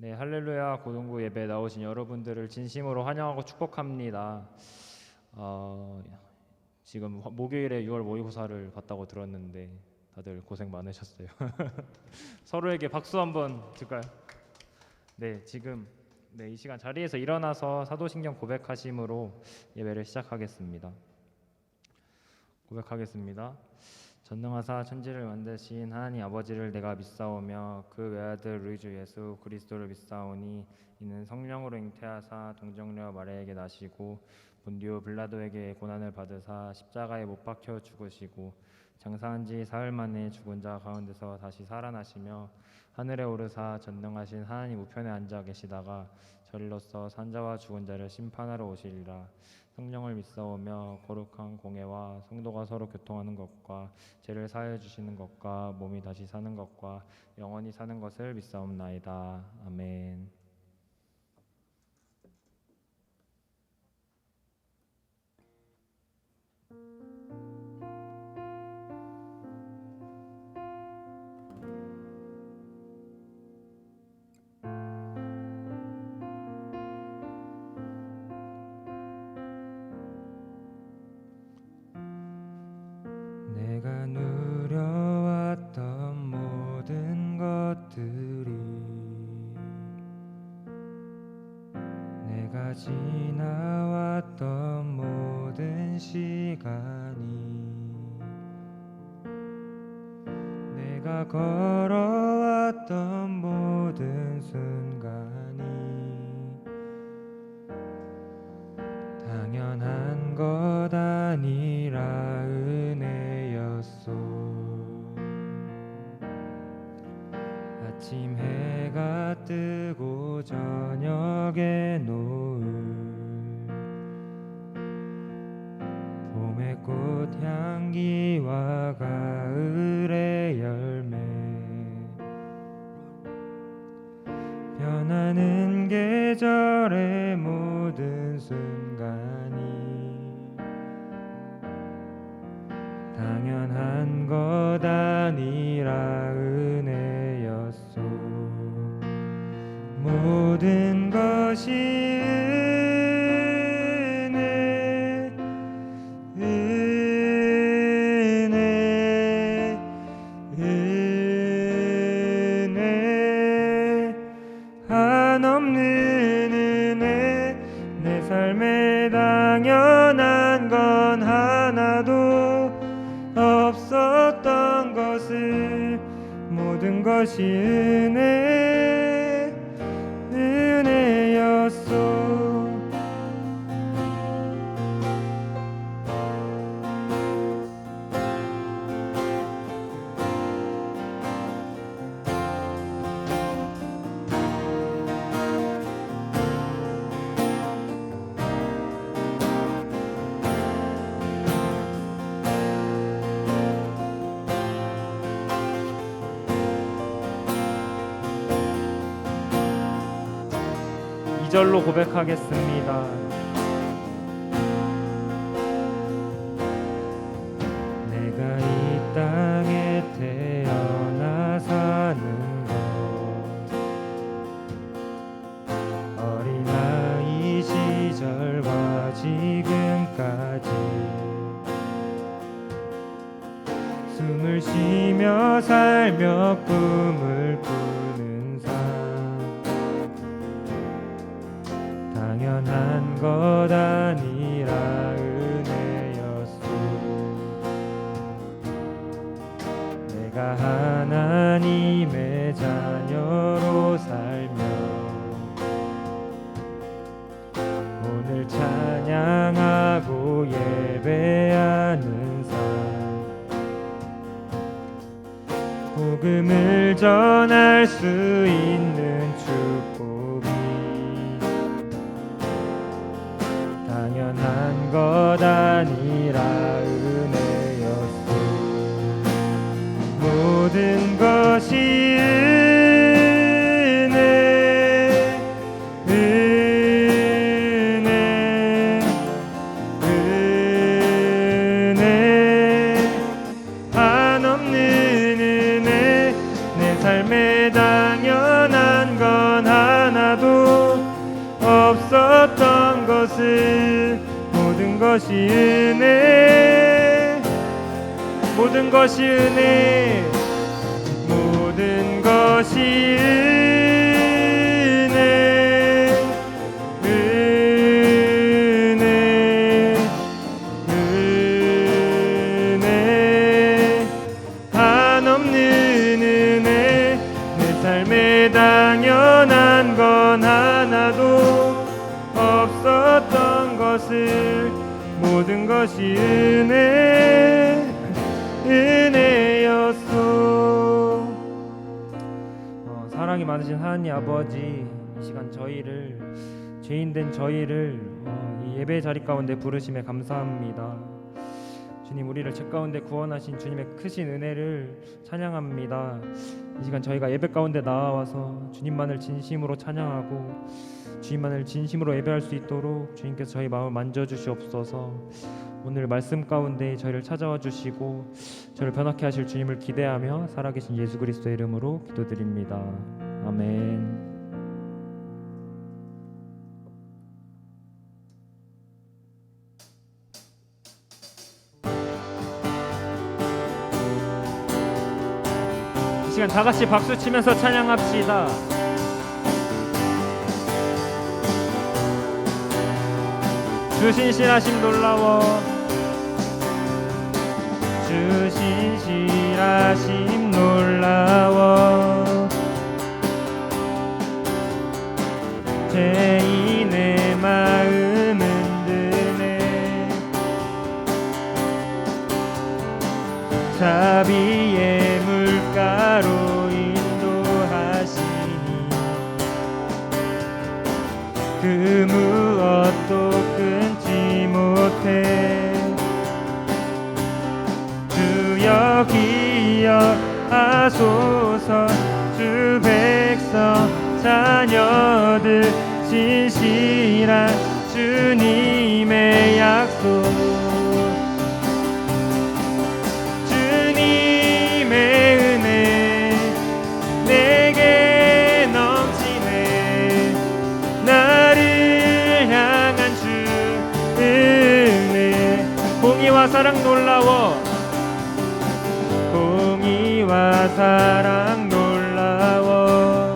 네, 할렐루야 고등부 예배 나오신 여러분들을 진심으로 환영하고 축복합니다. 지금 목요일에 6월 모의고사를 봤다고 들었는데 다들 고생 많으셨어요. 서로에게 박수 한번 줄까요? 네, 지금 이 시간 자리에서 일어나서 사도신경 고백하심으로 예배를 시작하겠습니다. 고백하겠습니다. 전능하사 천지를 만드신 하나님 아버지를 내가 믿사오며 그 외아들 우리 주 예수 그리스도를 믿사오니 이는 성령으로 잉태하사 동정녀 마리아에게 나시고 본디오 빌라도에게 고난을 받으사 십자가에 못 박혀 죽으시고 장사한 지 사흘 만에 죽은 자 가운데서 다시 살아나시며 하늘에 오르사 전능하신 하나님 우편에 앉아 계시다가 저리로서 산자와 죽은 자를 심판하러 오시리라. 성령을 믿사오며 거룩한 공예와 성도가 서로 교통하는 것과 죄를 사하여 주시는 것과 몸이 다시 사는 것과 영원히 사는 것을 믿사옵나이다. 아멘. 내가 누려왔던 모든 것들이 내가 지나왔던 모든 시간이 내가 걸어왔던 모든 순간이 당연한 것 아니라 은혜였소. 아침 해가 뜨고 저녁에 노을 봄의 꽃 향기와 가을의 열매 변하는 계절의 모든 순간이 당연한 것 아니라 은혜였소. 모든 것이 은혜 은혜 은혜 한없는 은혜 내 삶에 당연한 건 하나도 없었던 것을 모든 것이 은혜였소. 이 절로 고백하겠습니다. 내가 이 땅에 태어나 사는 것 어린아이 시절과 지금까지 숨을 쉬며 살며 꿈을 꾸는 삶 당연한 것 아니라 은혜였소. 내가 하나님의 자녀로 살며 오늘 찬양하고 예배하는 삶 복음을 전할 수 있는 축복이 당연한 것 아니라 은혜였소. 모든 것이 은혜 은혜 은혜 한없는 은혜 내 삶에 당연한 건 없었던 것을 모든 것이 은혜, 모든 것이 은혜, 모든 것이 은혜, 은혜, 은혜, 한없는 은혜. 내 삶에 당연한 건 하나도 없었던 것을 모든 것이 은혜, 은혜였소. 사랑이 많으신 하나님 아버지, 이 시간 저희를, 죄인된 저희를 이 예배 자리 가운데 부르심에 감사합니다. 주님, 우리를 죄 가운데 구원하신 주님의 크신 은혜를 찬양합니다. 이 시간 저희가 예배 가운데 나와서 주님만을 진심으로 찬양하고 주님만을 진심으로 예배할 수 있도록 주님께서 저희 마음을 만져주시옵소서. 오늘 말씀 가운데 저희를 찾아와 주시고 저를 변화케 하실 주님을 기대하며 살아계신 예수 그리스도의 이름으로 기도드립니다. 아멘. 이 시간 다 같이 박수 치면서 찬양합시다. 주 신실하심 놀라워, 주 신실하심 놀라워, 죄인의 마음 흔드네, 자비의 물가로 인도하시니 그 무엇도 끊지 못해. 주여 기억하소서, 주 백성 자녀들 신실한 주님의 약속, 주님의 은혜 내게 넘치네, 나를 향한 주 은혜. 공의와 사랑 놀라워, 공의와 사랑 놀라워,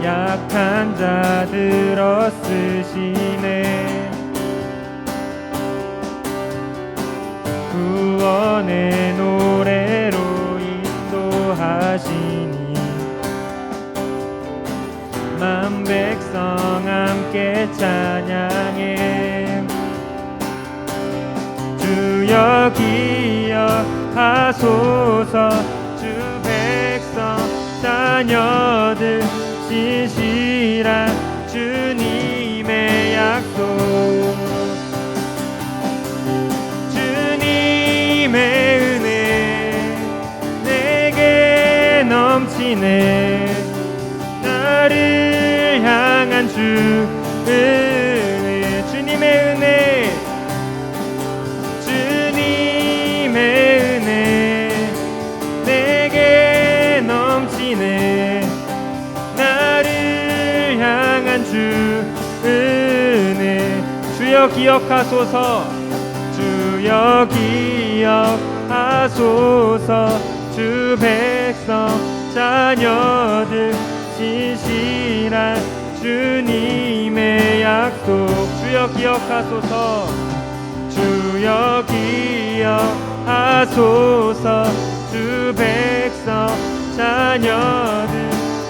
약한 자들 얻으시네, 구원의 노래로 인도하시니 만 백성 함께 찬양해. 주여 기억하소서, 주 백성 자녀들 신실한 주님의 약속, 주님의 은혜 내게 넘치네, 나를 향한 주 은혜, 주님의 은혜, 주님의 은혜 내게 넘치네, 나를 향한 주 은혜. 주여 기억하소서, 주여 기억하소서, 주 백성 자녀들 신실한 주님의 약속, 주여 기억하소서, 주여 기억하소서, 주 백성 자녀들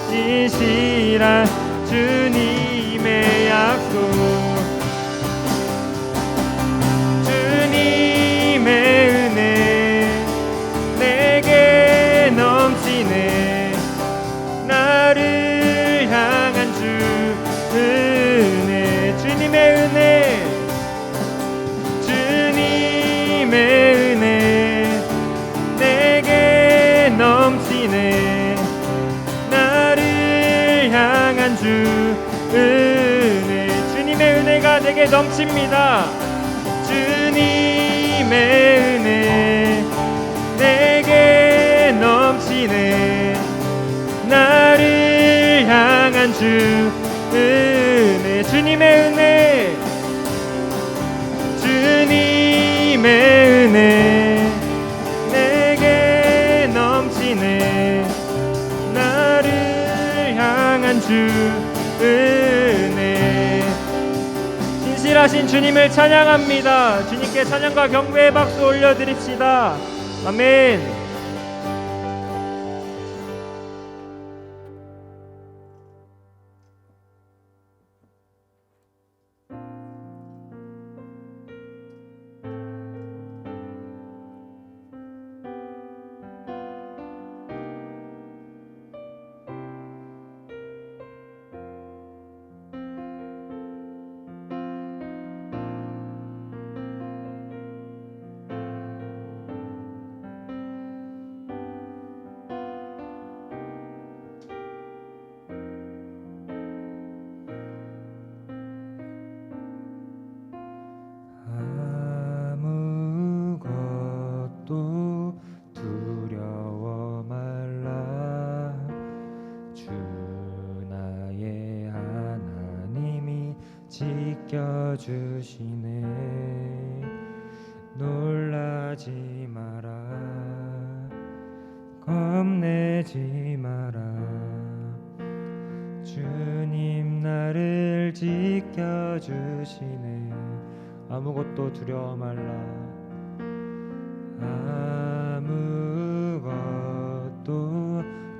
신실한 주님의 약속, 주님의 은혜 내게 넘치네, 나를 향한 주 은혜, 주님의 은혜, 주님의 은혜 내게 넘치네, 나를 향한 주 은혜, 주님의 은혜가 내게 넘칩니다, 주님의 은혜 내게 넘치네, 나를 향한 향한 주 은혜, 주님의 은혜, 주님의 은혜 내게 넘치네. 나를 향한 주 은혜. 신실하신 주님을 찬양합니다. 주님께 찬양과 경배의 박수 올려드립시다. 아멘. 아무것도 두려워 말라. 주 나의 하나님이 지켜주시네. 놀라지 마라, 겁내지 마라. 주님 나를 지켜주시네. 아무것도 두려워 말라. 아무것도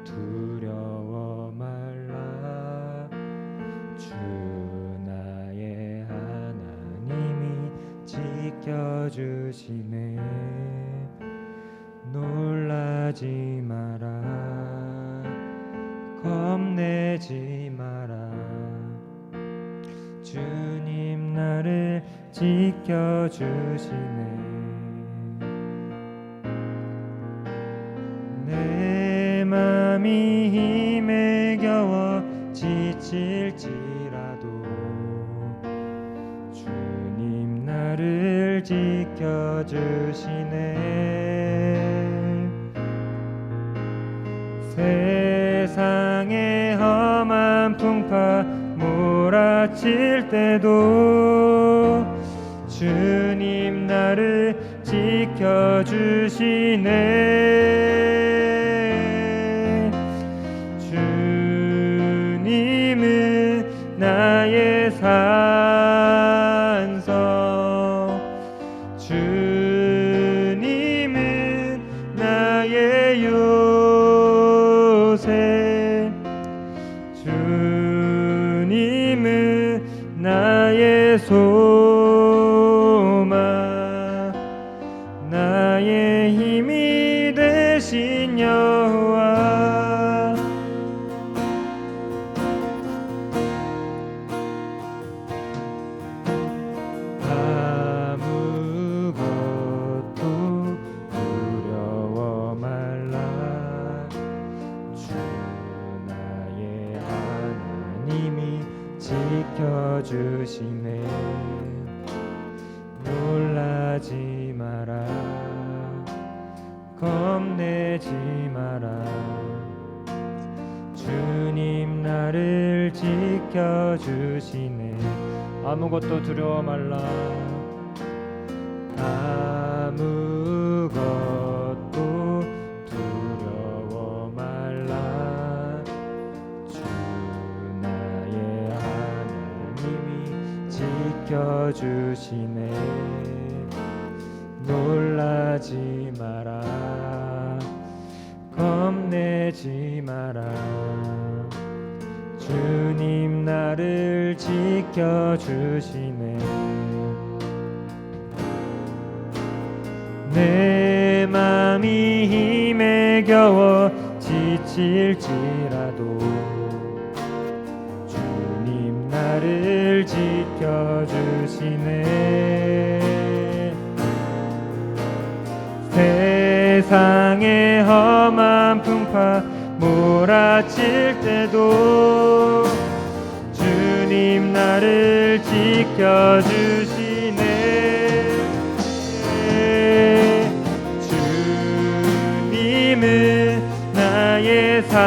두려워 말라. 주 나의 하나님이 지켜주시네. 놀라지 마라, 겁내지 마라. 주님 나를 지켜주시네. 내 맘이 힘에 겨워 지칠지라도 주님 나를 지켜주시네. 세상의 험한 풍파 몰아칠 때도 주님 나를 지켜주시네. 주님은 나의 산성, 주님은 나의 요새, 주님은 나의 소망, 나의 힘이 되신 여호와. 아무것도 두려워 말라. 주 나의 하나님이 지켜주시네. 놀라지 마라, 겁내지 마라. 주님 나를 지켜주시네. 아무것도 두려워 말라. 아무것도 두려워 말라. 주 나의 하나님이 지켜주시네. 놀라지 마라, 겁내지 마라. 주님 나를 지켜주시네. 내 맘이 힘에 겨워 지칠지라도 주님 나를 지켜주시네. 세상의 험한 풍파 몰아칠 때도 주님 나를 지켜주시네. 주님은 나의 산성,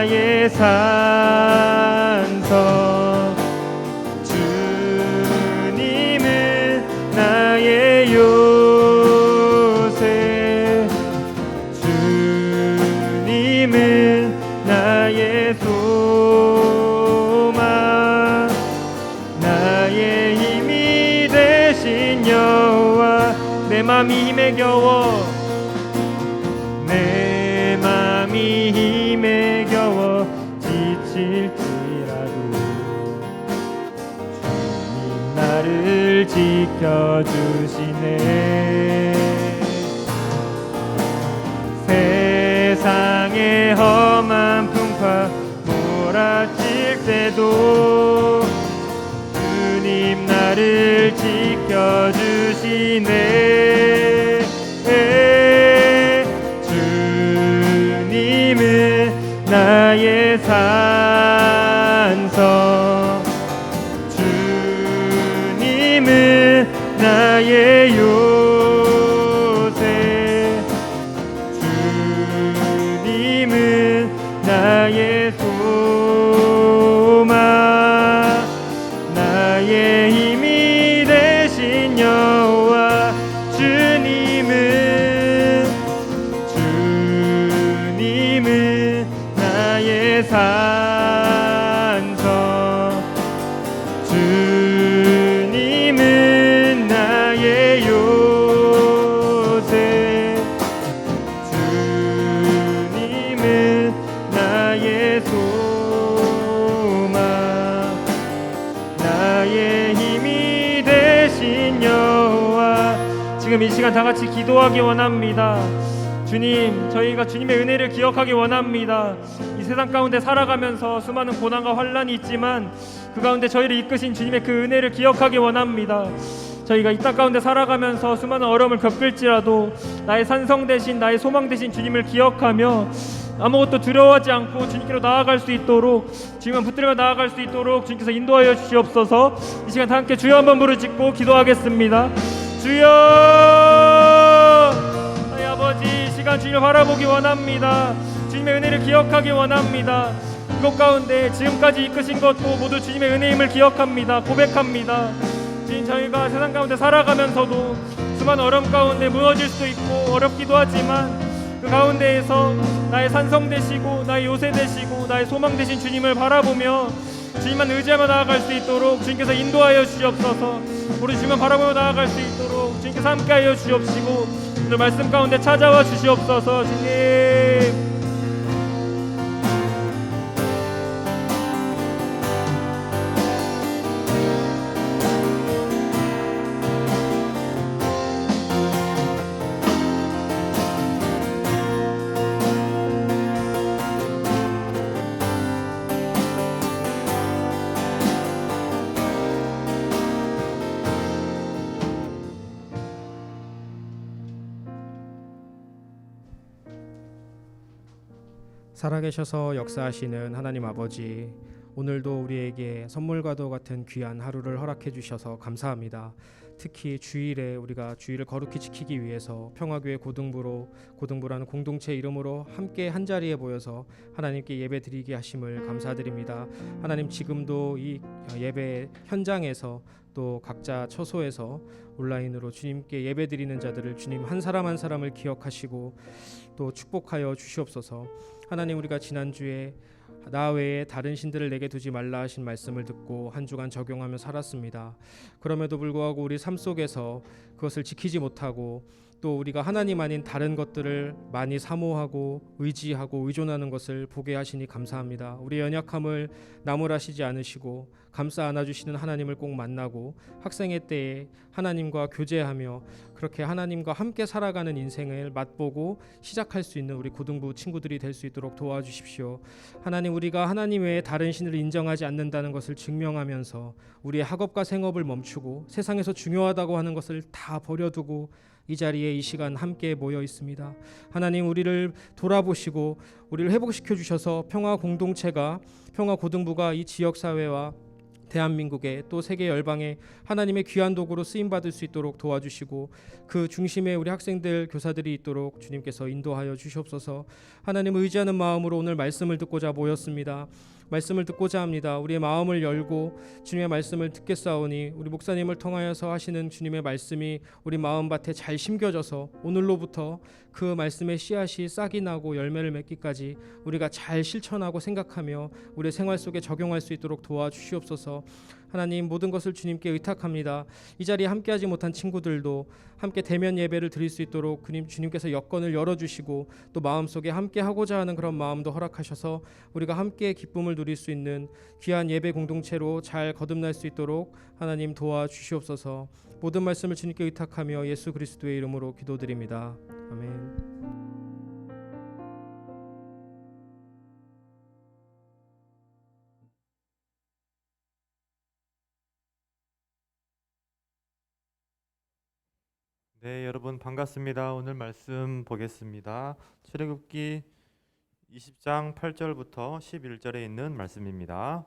나의 산성 주님은 나의 요새 주님은 나의 소망 나의 힘이 되신 여호와 내 맘이 힘에 겨워 내 맘이 힘에 겨워 지칠지라도 주님 나를 지켜주시네 세상의 험한 풍파 몰아칠 때도 주님 나를 지켜주시네 주님은 나의 산성 주님은 나의 요새 주님은 나의 소망 나의 힘이 되신 여호와 주님은 나의 산성 주님은 나의 요새 주님은 나의 소망 나의 힘이 되신 여호와 지금 이 시간 다 같이 기도하기 원합니다. 주님, 저희가 주님의 은혜를 기억하기 원합니다. 이 세상 가운데 살아가면서 수많은 고난과 환난이 있지만 그 가운데 저희를 이끄신 주님의 그 은혜를 기억하기 원합니다. 저희가 이 땅 가운데 살아가면서 수많은 어려움을 겪을지라도 나의 산성 되신 나의 소망 되신 주님을 기억하며 아무것도 두려워하지 않고 주님께로 나아갈 수 있도록 주님만 붙들며 나아갈 수 있도록 주님께서 인도하여 주시옵소서. 이 시간 다 함께 주여 한번 부르짖고 기도하겠습니다. 주여 하나님 아버지 이 시간 주님을 바라보기 원합니다. 주님의 은혜를 기억하기 원합니다. 이곳 가운데 지금까지 이끄신 것도 모두 주님의 은혜임을 기억합니다. 고백합니다. 주님 저희가 세상 가운데 살아가면서도 수많은 어려움 가운데 무너질 수도 있고 어렵기도 하지만 그 가운데에서 나의 산성 되시고 나의 요새 되시고 나의 소망 되신 주님을 바라보며 주님만 의지하며 나아갈 수 있도록 주님께서 인도하여 주시옵소서. 우리 주님만 바라보며 나아갈 수 있도록 주님께서 함께하여 주시옵시고 오늘 말씀 가운데 찾아와 주시옵소서. 주님 살아계셔서 역사하시는 하나님 아버지, 오늘도 우리에게 선물과도 같은 귀한 하루를 허락해 주셔서 감사합니다. 특히 주일에 우리가 주일을 거룩히 지키기 위해서 평화교회 고등부라는 공동체 이름으로 함께 한자리에 모여서 하나님께 예배드리게 하심을 감사드립니다. 하나님 지금도 이 예배 현장에서 또 각자 처소에서 온라인으로 주님께 예배드리는 자들을 주님 한 사람 한 사람을 기억하시고 또 축복하여 주시옵소서. 하나님 우리가 지난주에 나 외에 다른 신들을 내게 두지 말라 하신 말씀을 듣고 한 주간 적용하며 살았습니다. 그럼에도 불구하고 우리 삶 속에서 그것을 지키지 못하고 또 우리가 하나님 아닌 다른 것들을 많이 사모하고 의지하고 의존하는 것을 보게 하시니 감사합니다. 우리의 연약함을 나무라시지 않으시고 감싸 안아주시는 하나님을 꼭 만나고 학생의 때에 하나님과 교제하며 그렇게 하나님과 함께 살아가는 인생을 맛보고 시작할 수 있는 우리 고등부 친구들이 될 수 있도록 도와주십시오. 하나님 우리가 하나님 외에 다른 신을 인정하지 않는다는 것을 증명하면서 우리의 학업과 생업을 멈추고 세상에서 중요하다고 하는 것을 다 버려두고 이 자리에 이 시간 함께 모여 있습니다. 하나님 우리를 돌아보시고 우리를 회복시켜 주셔서 평화 공동체가 평화 고등부가 이 지역 사회와 대한민국에 또 세계 열방에 하나님의 귀한 도구로 쓰임 받을 수 있도록 도와주시고 그 중심에 우리 학생들 교사들이 있도록 주님께서 인도하여 주시옵소서. 하나님을 의지하는 마음으로 오늘 말씀을 듣고자 모였습니다. 말씀을 듣고자 합니다. 우리의 마음을 열고 주님의 말씀을 듣겠사오니 우리 목사님을 통하여서 하시는 주님의 말씀이 우리 마음밭에 잘 심겨져서 오늘로부터 그 말씀의 씨앗이 싹이 나고 열매를 맺기까지 우리가 잘 실천하고 생각하며 우리의 생활 속에 적용할 수 있도록 도와주시옵소서. 하나님, 모든 것을 주님께 의탁합니다. 이 자리에 함께하지 못한 친구들도 함께 대면 예배를 드릴 수 있도록 주님께서 여건을 열어주시고 또 마음속에 함께하고자 하는 그런 마음도 허락하셔서 우리가 함께 기쁨을 누릴 수 있는 귀한 예배 공동체로 잘 거듭날 수 있도록 하나님 도와주시옵소서. 모든 말씀을 주님께 의탁하며 예수 그리스도의 이름으로 기도드립니다. 아멘. 네, 여러분 반갑습니다. 오늘 말씀 보겠습니다. 출애굽기 20장 8절부터 11절에 있는 말씀입니다.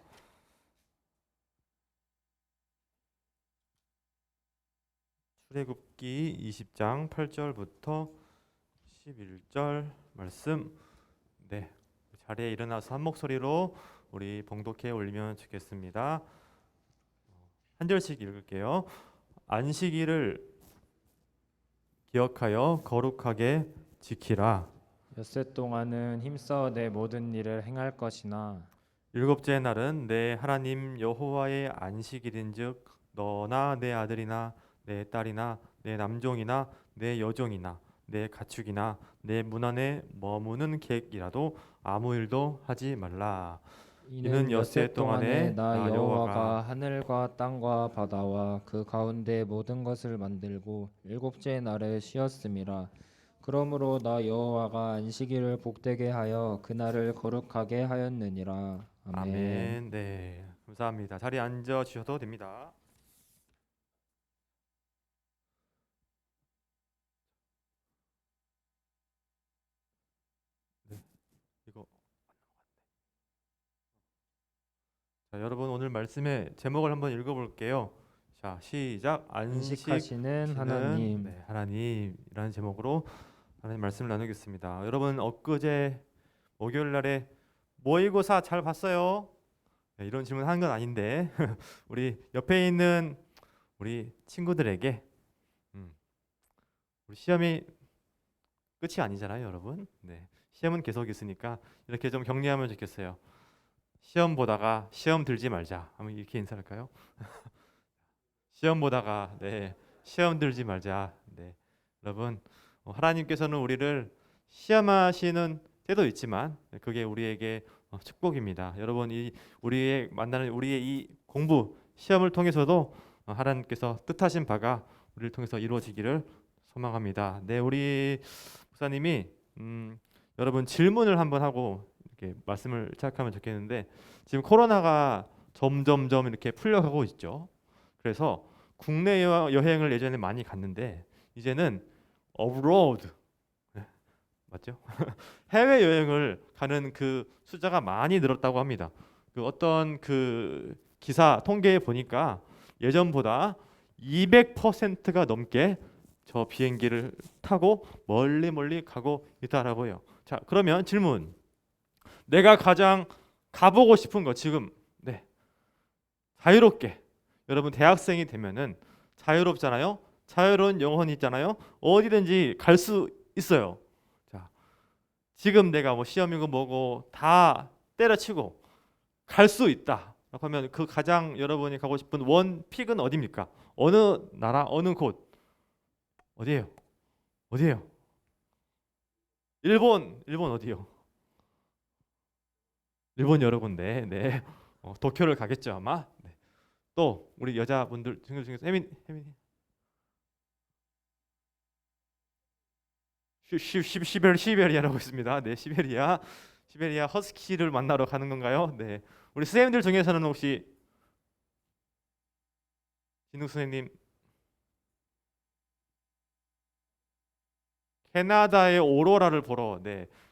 출애굽기 20장 8절부터 11절 말씀. 네, 자리에 일어나서 한 목소리로 우리 봉독해 올리면 좋겠습니다. 한 절씩 읽을게요. 안식일을 기억하여 거룩하게 지키라. 엿새 동안은 힘써 내 모든 일을 행할 것이나 일곱째 날은 내 하나님 여호와의 안식일인즉 너나 내 아들이나 내 딸이나 내 남종이나 내 여종이나 내 가축이나 내 문 안에 머무는 객이라도 아무 일도 하지 말라. 이는 엿새 동안에 나 여호와가 하늘과 땅과 바다와 그 가운데 모든 것을 만들고 일곱째 날에 쉬었음이라. 그러므로 나 여호와가 안식일을 복되게 하여 그날을 거룩하게 하였느니라. 아멘. 아멘. 네, 감사합니다. 자리에 앉아 주셔도 됩니다. 네, 이거. 자, 여러분 오늘 말씀의 제목을 한번 읽어볼게요. 자, 시작. 안식하시는 하나님. 네, 하나님이라는 제목으로 하나님 말씀을 나누겠습니다. 여러분 엊그제 목요일 날에 모의고사 잘 봤어요? 네, 이런 질문 하는 건 아닌데 우리 옆에 있는 우리 친구들에게 우리 시험이 끝이 아니잖아요, 여러분. 네, 시험은 계속 있으니까 이렇게 좀 격려하면 좋겠어요. 시험 보다가 시험 들지 말자. 한번 이렇게 인사할까요? 시험 보다가 시험 들지 말자. 네, 여러분 하나님께서는 우리를 시험하시는 때도 있지만 그게 우리에게 축복입니다. 여러분 우리의 만나는 우리의 이 공부 시험을 통해서도 하나님께서 뜻하신 바가 우리를 통해서 이루어지기를 소망합니다. 네, 우리 목사님이 여러분 질문을 한번 하고 이렇게 말씀을 시작하면 좋겠는데 지금 코로나가 점점점 이렇게 풀려가고 있죠. 그래서 국내 여행을 예전에 많이 갔는데 이제는 abroad 맞죠? 해외 여행을 가는 그 숫자가 많이 늘었다고 합니다. 그 어떤 그 기사 통계에 보니까 예전보다 200%가 넘게 저 비행기를 타고 멀리 가고 있다라고 해요. 자, 그러면 질문. 내가 가장 가보고 싶은 거 지금 자유롭게 여러분 대학생이 되면은 자유롭잖아요. 자유로운 영혼이 있잖아요. 어디든지 갈 수 있어요. 자, 지금 내가 뭐 시험이고 뭐고 다 때려치고 갈 수 있다. 그러면 그 가장 여러분이 가고 싶은 원픽은 어디입니까? 어느 나라, 어느 곳? 어디예요? 어디예요? 일본 어디요? 일본 여러 군데. 네. 도쿄를 가겠죠 아마. 네. 또 우리 여자분들 중에서 혜민 시베리아라고 있습니다. 네, 시베리아 허스키를 만나러 가는 건가요? 네, 우리 선생님들 중에서는 혹시 진욱 선생님 캐나다의 오로라를 보러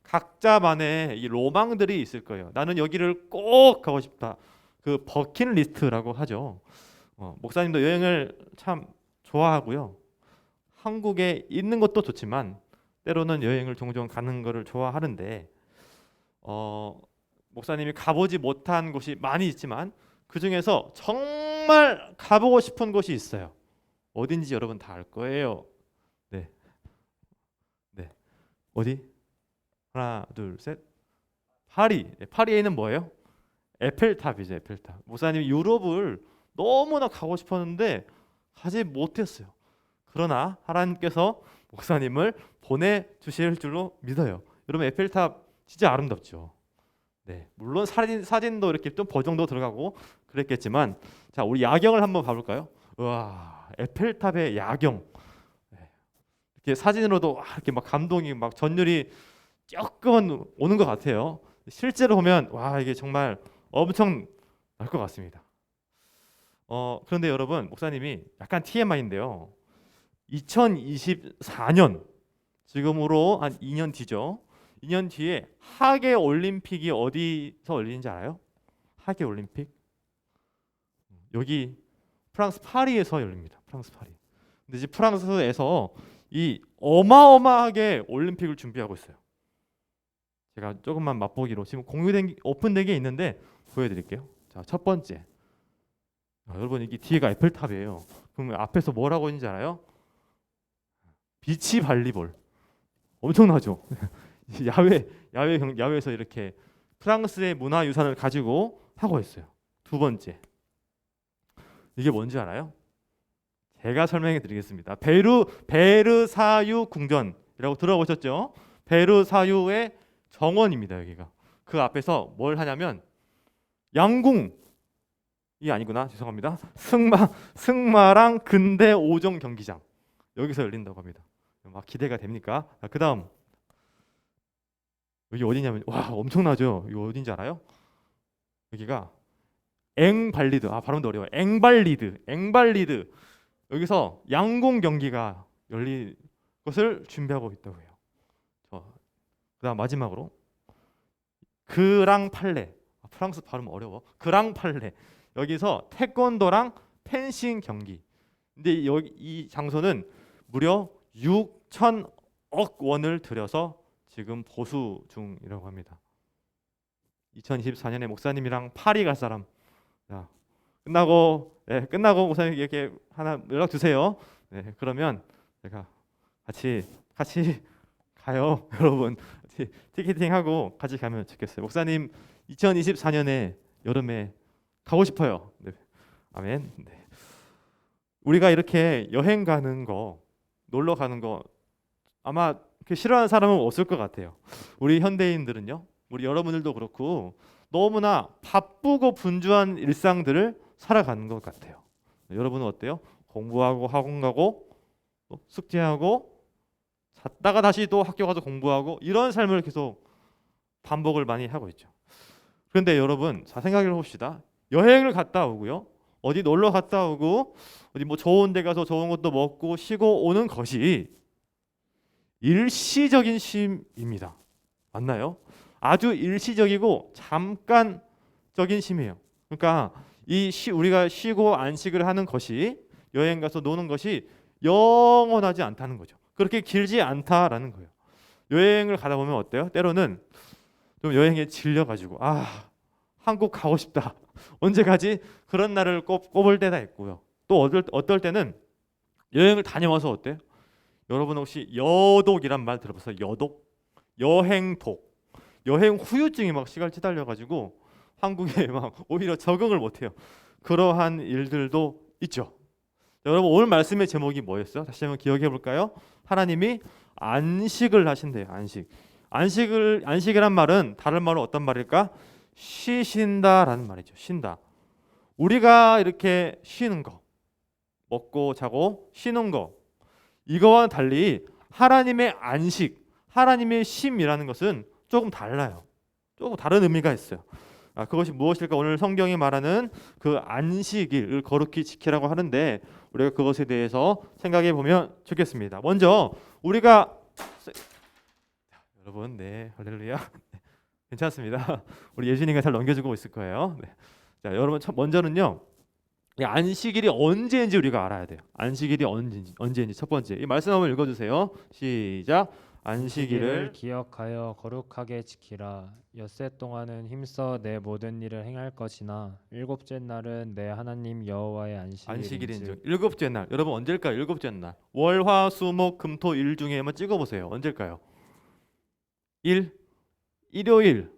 각자만의 이 로망들이 있을 거예요. 나는 여기를 꼭 가고 싶다. 그 버킷리스트라고 하죠. 목사님도 여행을 참 좋아하고요. 한국에 있는 것도 좋지만 때로는 여행을 종종 가는 것을 좋아하는데 목사님이 가보지 못한 곳이 많이 있지만 그 중에서 정말 가보고 싶은 곳이 있어요. 어딘지 여러분 다 알 거예요. 네, 네, 어디? 하나, 둘, 셋. 파리. 파리에 있는 뭐예요? 에펠탑이죠. 에펠탑. 목사님이 유럽을 너무나 가고 싶었는데 가지 못했어요. 그러나 하나님께서 목사님을 보내주실 줄로 믿어요. 여러분 에펠탑 진짜 아름답죠. 네, 물론 사진도 이렇게 좀 보정도 들어가고 그랬겠지만, 자 우리 야경을 한번 봐볼까요? 와, 에펠탑의 야경. 네, 이렇게 사진으로도 이렇게 막 감동이 막 전율이 조금은 오는 것 같아요. 실제로 보면 와 이게 정말 엄청 날 것 같습니다. 그런데 여러분 목사님이 약간 TMI인데요. 2024년 지금으로 한 2년 뒤죠. 2년 뒤에 하계 올림픽이 어디서 열리는지 알아요? 하계 올림픽? 여기 프랑스 파리에서 열립니다. 프랑스 파리. 근데 이제 프랑스에서 이 어마어마하게 올림픽을 준비하고 있어요. 제가 조금만 맛보기로 지금 공유된 오픈된 게 있는데 보여드릴게요. 자, 첫 번째. 여러분 이게 뒤에가 에펠탑이에요. 그럼 앞에서 뭐라고 있는지 알아요? 비치 발리볼. 엄청나죠? 야외에서 이렇게 프랑스의 문화유산을 가지고 하고 있어요. 두 번째. 이게 뭔지 알아요? 제가 설명해 드리겠습니다. 베르사유 궁전이라고 들어보셨죠? 베르사유의 정원입니다. 여기가. 그 앞에서 뭘 하냐면 양궁이 아니구나. 죄송합니다. 승마랑 근대 5종 경기장. 여기서 열린다고 합니다. 막 기대가 됩니까? 그다음 여기 어디냐면 와 엄청나죠. 이거 어딘지 알아요? 여기가 앵발리드. 발음도 어려워요. 앵발리드. 여기서 양궁 경기가 열릴 것을 준비하고 있다고 해요. 그다음 마지막으로 그랑팔레. 프랑스 발음 어려워. 그랑팔레. 여기서 태권도랑 펜싱 경기. 근데 여기 이 장소는 무려 6천억 원을 들여서 지금 보수 중이라고 합니다. 2024년에 목사님이랑 파리 갈 사람. 자, 끝나고 목사님 이렇게 하나 연락 주세요. 네, 그러면 제가 같이 가요, 여러분. 티켓팅하고 같이 가면 좋겠어요. 목사님 2024년에 여름에 가고 싶어요. 네. 아멘. 네. 우리가 이렇게 여행 가는 거, 놀러 가는 거 아마 싫어하는 사람은 없을 것 같아요. 우리 현대인들은요, 우리 여러분들도 그렇고 너무나 바쁘고 분주한 일상들을 살아가는 것 같아요. 여러분은 어때요? 공부하고 학원 가고 또 숙제하고 잤다가 다시 또 학교 가서 공부하고 이런 삶을 계속 반복을 많이 하고 있죠. 그런데 여러분, 자 생각해 봅시다. 여행을 갔다 오고요, 어디 놀러 갔다 오고 어디 뭐 좋은 데 가서 좋은 것도 먹고 쉬고 오는 것이 일시적인 쉼입니다. 맞나요? 아주 일시적이고 잠깐적인 쉼이에요. 그러니까 우리가 쉬고 안식을 하는 것이, 여행 가서 노는 것이 영원하지 않다는 거죠. 그렇게 길지 않다라는 거예요. 여행을 가다 보면 어때요? 때로는 좀 여행에 질려가지고 한국 가고 싶다. 언제 가지? 그런 날을 꼽을 때가 있고요. 또 어떨 때는 여행을 다녀와서 어때요? 여러분 혹시 여독이란 말 들어봤어요? 여독? 여행독. 여행 후유증이 막 시달려가지고 한국에 막 오히려 적응을 못해요. 그러한 일들도 있죠. 여러분 오늘 말씀의 제목이 뭐였어요? 다시 한번 기억해 볼까요? 하나님이 안식을 하신대요. 안식이란 말은 다른 말로 어떤 말일까? 쉬신다라는 말이죠. 쉰다. 우리가 이렇게 쉬는 거, 먹고 자고 쉬는 거, 이거와 달리 하나님의 안식, 하나님의 쉼이라는 것은 조금 달라요. 조금 다른 의미가 있어요. 그것이 무엇일까? 오늘 성경이 말하는 그 안식일을 거룩히 지키라고 하는데 우리가 그것에 대해서 생각해 보면 좋겠습니다. 먼저 우리가 여러분, 네, 할렐루야. 괜찮습니다. 우리 예준이가 잘 넘겨주고 있을 거예요. 네. 자, 여러분 먼저는요. 이 안식일이 언제인지 우리가 알아야 돼요. 안식일이 언제인지 첫 번째. 이 말씀 한번 읽어주세요. 시작. 안식일을 기억하여 거룩하게 지키라. 엿새 동안은 힘써 내 모든 일을 행할 것이나 일곱째 날은 내 하나님 여호와의 안식일인즉 안식일인즉 일곱째 날. 여러분 언제일까요? 일곱째 날. 월, 화, 수, 목, 금, 토, 일 중에 한번 찍어보세요. 언제일까요? 일요일.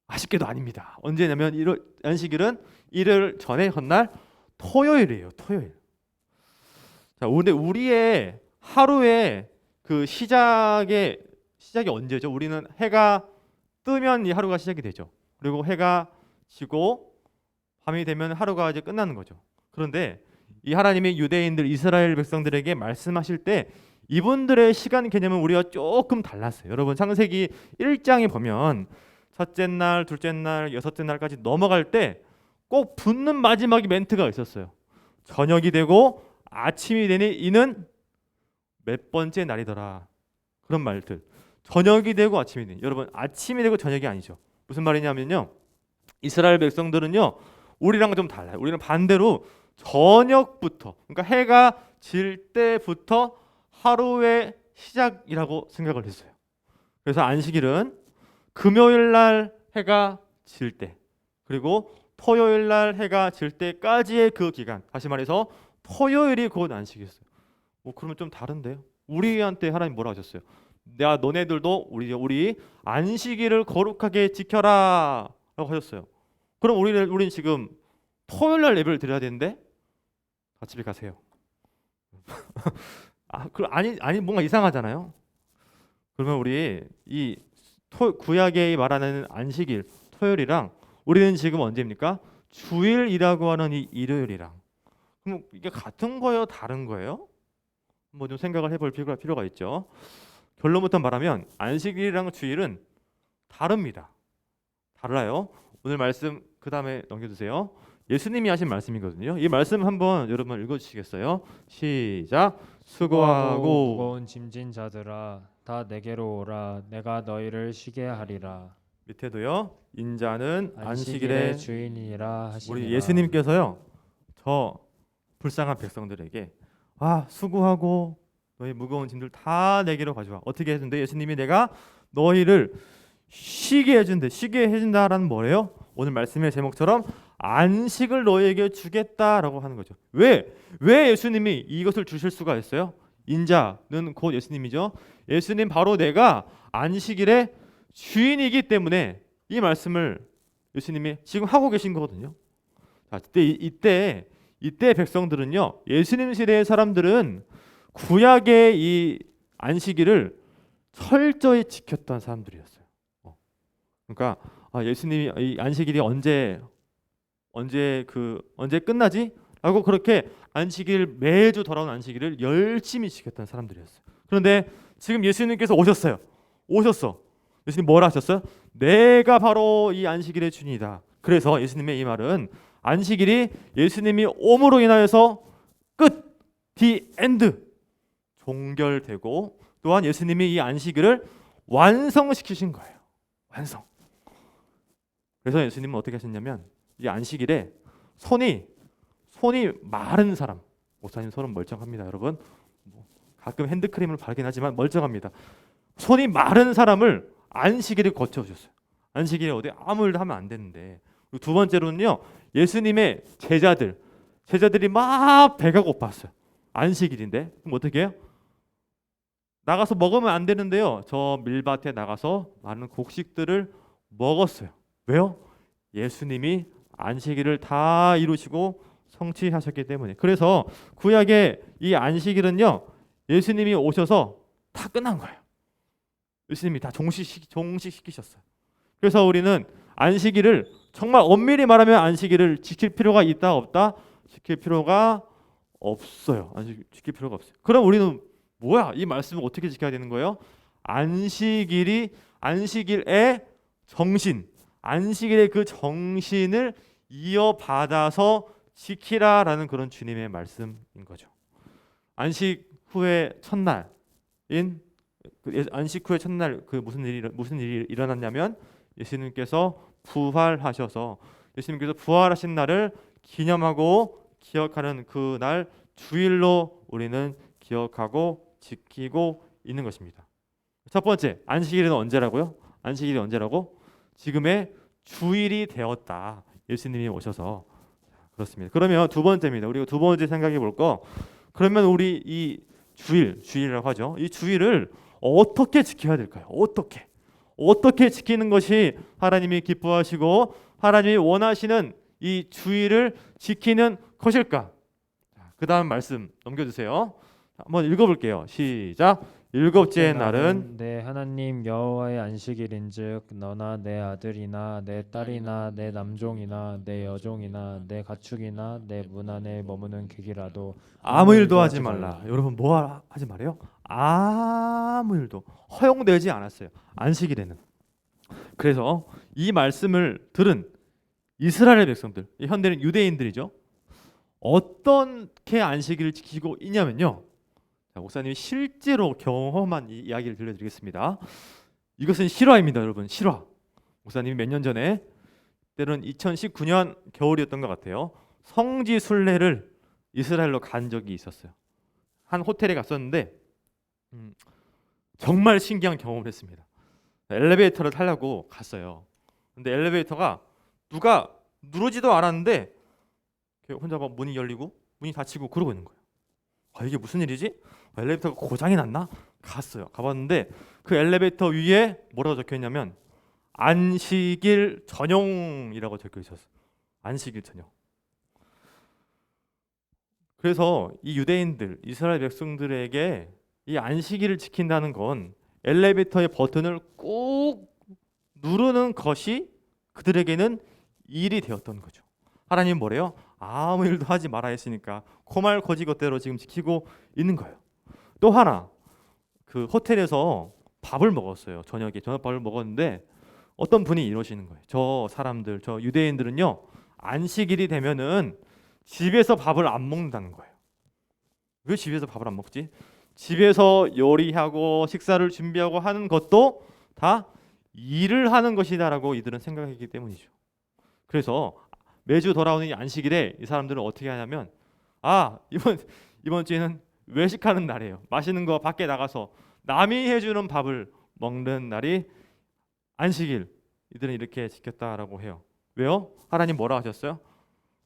아쉽게도 아닙니다. 언제냐면 안식일은 일요일 전에 헌날 토요일이에요. 토요일. 자, 근데 우리의 하루의 그 시작이 언제죠? 우리는 해가 뜨면 이 하루가 시작이 되죠. 그리고 해가 지고 밤이 되면 하루가 이제 끝나는 거죠. 그런데 이 하나님이 유대인들 이스라엘 백성들에게 말씀하실 때 이분들의 시간 개념은 우리가 조금 달랐어요. 여러분 창세기 1장에 보면 첫째 날, 둘째 날, 여섯째 날까지 넘어갈 때 꼭 붙는 마지막에 멘트가 있었어요. 저녁이 되고 아침이 되니 이는 몇 번째 날이더라. 그런 말들. 저녁이 되고 아침이 되니. 여러분 아침이 되고 저녁이 아니죠. 무슨 말이냐면요. 이스라엘 백성들은요. 우리랑 좀 달라요. 우리는 반대로 저녁부터, 그러니까 해가 질 때부터 하루의 시작이라고 생각을 했어요. 그래서 안식일은 금요일 날 해가 질 때, 그리고 토요일 날 해가 질 때까지의 그 기간, 다시 말해서 토요일이 곧 안식이었어요. 그러면 좀 다른데요? 우리한테 하나님 뭐라 하셨어요? 너네들도 우리 안식일을 거룩하게 지켜라 라고 하셨어요. 그럼 우리는 지금 토요일 날 예배를 드려야 되는데 다 집에 가세요. 아니 뭔가 이상하잖아요. 그러면 우리 이 구약에 말하는 안식일 토요일이랑 우리는 지금 언제입니까? 주일이라고 하는 이 일요일이랑, 그럼 이게 같은 거예요? 다른 거예요? 뭐 좀 생각을 해볼 필요가 있죠. 결론부터 말하면 안식일이랑 주일은 다릅니다. 달라요. 오늘 말씀 그 다음에 넘겨주세요. 예수님이 하신 말씀이거든요. 이 말씀 한번 여러분 읽어주시겠어요? 시작. 수고하고 무거운 짐진 자들아 다 내게로 오라. 내가 너희를 쉬게 하리라. 밑에도요. 인자는 안식일의 안식일의 주인이라 하시니라. 우리 예수님께서요. 저 불쌍한 백성들에게 수고하고 너희 무거운 짐들 다 내게로 가져와. 어떻게 해준대? 예수님이 내가 너희를 쉬게 해준대. 쉬게 해준다라는 뭐예요? 오늘 말씀의 제목처럼 안식을 너희에게 주겠다라고 하는 거죠. 왜 예수님이 이것을 주실 수가 있어요? 인자는 곧 예수님이죠. 예수님 바로 내가 안식일의 주인이기 때문에 이 말씀을 예수님이 지금 하고 계신 거거든요. 자, 이때 백성들은요. 예수님 시대의 사람들은 구약의 이 안식일을 철저히 지켰던 사람들이었어요. 그러니까 예수님이 이 안식일이 언제 끝나지? 라고 그렇게 안식일 매주 돌아온 안식일을 열심히 지켰던 사람들이었어요. 그런데 지금 예수님께서 오셨어. 예수님 뭐라 하셨어요? 내가 바로 이 안식일의 주인이다. 그래서 예수님의 이 말은 안식일이 예수님이 옴으로 인하여서 끝, the end, 종결되고 또한 예수님이 이 안식일을 완성시키신 거예요. 완성. 그래서 예수님은 어떻게 하셨냐면 이 안식일에 손이 마른 사람, 목사님 손은 멀쩡합니다, 여러분. 가끔 핸드크림을 바르긴 하지만 멀쩡합니다. 손이 마른 사람을 안식일에 거쳐주셨어요. 안식일에 어디 아무 일도 하면 안 되는데. 두 번째로는요, 예수님의 제자들이 막 배가 고팠어요. 안식일인데 그럼 어떻게 해요? 나가서 먹으면 안 되는데요, 저 밀밭에 나가서 많은 곡식들을 먹었어요. 왜요? 예수님이 안식일을 다 이루시고 성취하셨기 때문에. 그래서 구약의 이 안식일은요, 예수님이 오셔서 다 끝난 거예요. 예수님이 다 종식시키셨어요. 그래서 우리는 안식일을 정말 엄밀히 말하면 안식일을 지킬 필요가 있다 없다? 지킬 필요가 없어요. 지킬 필요가 없어요. 그럼 우리는 뭐야? 이 말씀을 어떻게 지켜야 되는 거예요? 안식일의 정신, 안식일의 그 정신을 이어받아서 지키라라는 그런 주님의 말씀인 거죠. 안식 후의 첫날 무슨 일이 일어났냐면 예수님께서 부활하셔서 예수님께서 부활하신 날을 기념하고 기억하는 그 날 주일로 우리는 기억하고 지키고 있는 것입니다. 첫 번째, 안식일은 언제라고요? 안식일이 언제라고? 지금의 주일이 되었다. 예수님이 오셔서. 그렇습니다. 그러면 두 번째입니다. 우리가 두 번째 생각해 볼 거. 그러면 우리 이 주일이라고 하죠. 이 주일을 어떻게 지켜야 될까요? 어떻게 지키는 것이 하나님이 기뻐하시고 하나님이 원하시는 이 주일을 지키는 것일까? 그 다음 말씀 넘겨주세요. 한번 읽어볼게요. 시작. 일곱째 날은 내 하나님 여호와의 안식일인즉 너나 내 아들이나 내 딸이나 내 남종이나 내 여종이나 내 가축이나 내 문 안에 머무는 객이라도 아무 일도 하지 말라. 여러분 뭐 하지 말아요? 아무 일도 허용되지 않았어요. 안식일에는. 그래서 이 말씀을 들은 이스라엘 백성들, 현대는 유대인들이죠. 어떻게 안식일을 지키고 있냐면요. 자, 목사님이 실제로 경험한 이 이야기를 들려드리겠습니다. 이것은 실화입니다, 여러분. 실화. 목사님이 몇 년 전에, 때는 2019년 겨울이었던 것 같아요. 성지 순례를 이스라엘로 간 적이 있었어요. 한 호텔에 갔었는데 정말 신기한 경험을 했습니다. 엘리베이터를 타려고 갔어요. 근데 엘리베이터가 누가 누르지도 않았는데 혼자 막 문이 열리고 문이 닫히고 그러고 있는 거예요. 이게 무슨 일이지? 엘리베이터가 고장이 났나? 갔어요. 가봤는데 그 엘리베이터 위에 뭐라고 적혀 있냐면 안식일 전용이라고 적혀 있었어요. 안식일 전용. 그래서 이 유대인들, 이스라엘 백성들에게 이 안식일을 지킨다는 건 엘리베이터의 버튼을 꾹 누르는 것이 그들에게는 일이 되었던 거죠. 하나님 뭐래요? 아무 일도 하지 마라 했으니까 코말 거지것대로 지금 지키고 있는 거예요. 또 하나, 그 호텔에서 밥을 먹었어요. 저녁에 저녁밥을 먹었는데 어떤 분이 이러시는 거예요. 저 사람들, 저 유대인들은요, 안식일이 되면은 집에서 밥을 안 먹는다는 거예요. 왜 집에서 밥을 안 먹지? 집에서 요리하고 식사를 준비하고 하는 것도 다 일을 하는 것이다라고 이들은 생각했기 때문이죠. 그래서 매주 돌아오는 이 안식일에 이 사람들은 어떻게 하냐면, 이번 주에는 외식하는 날이에요. 맛있는 거 밖에 나가서 남이 해주는 밥을 먹는 날이 안식일. 이들은 이렇게 지켰다라고 해요. 왜요? 하나님 뭐라 하셨어요?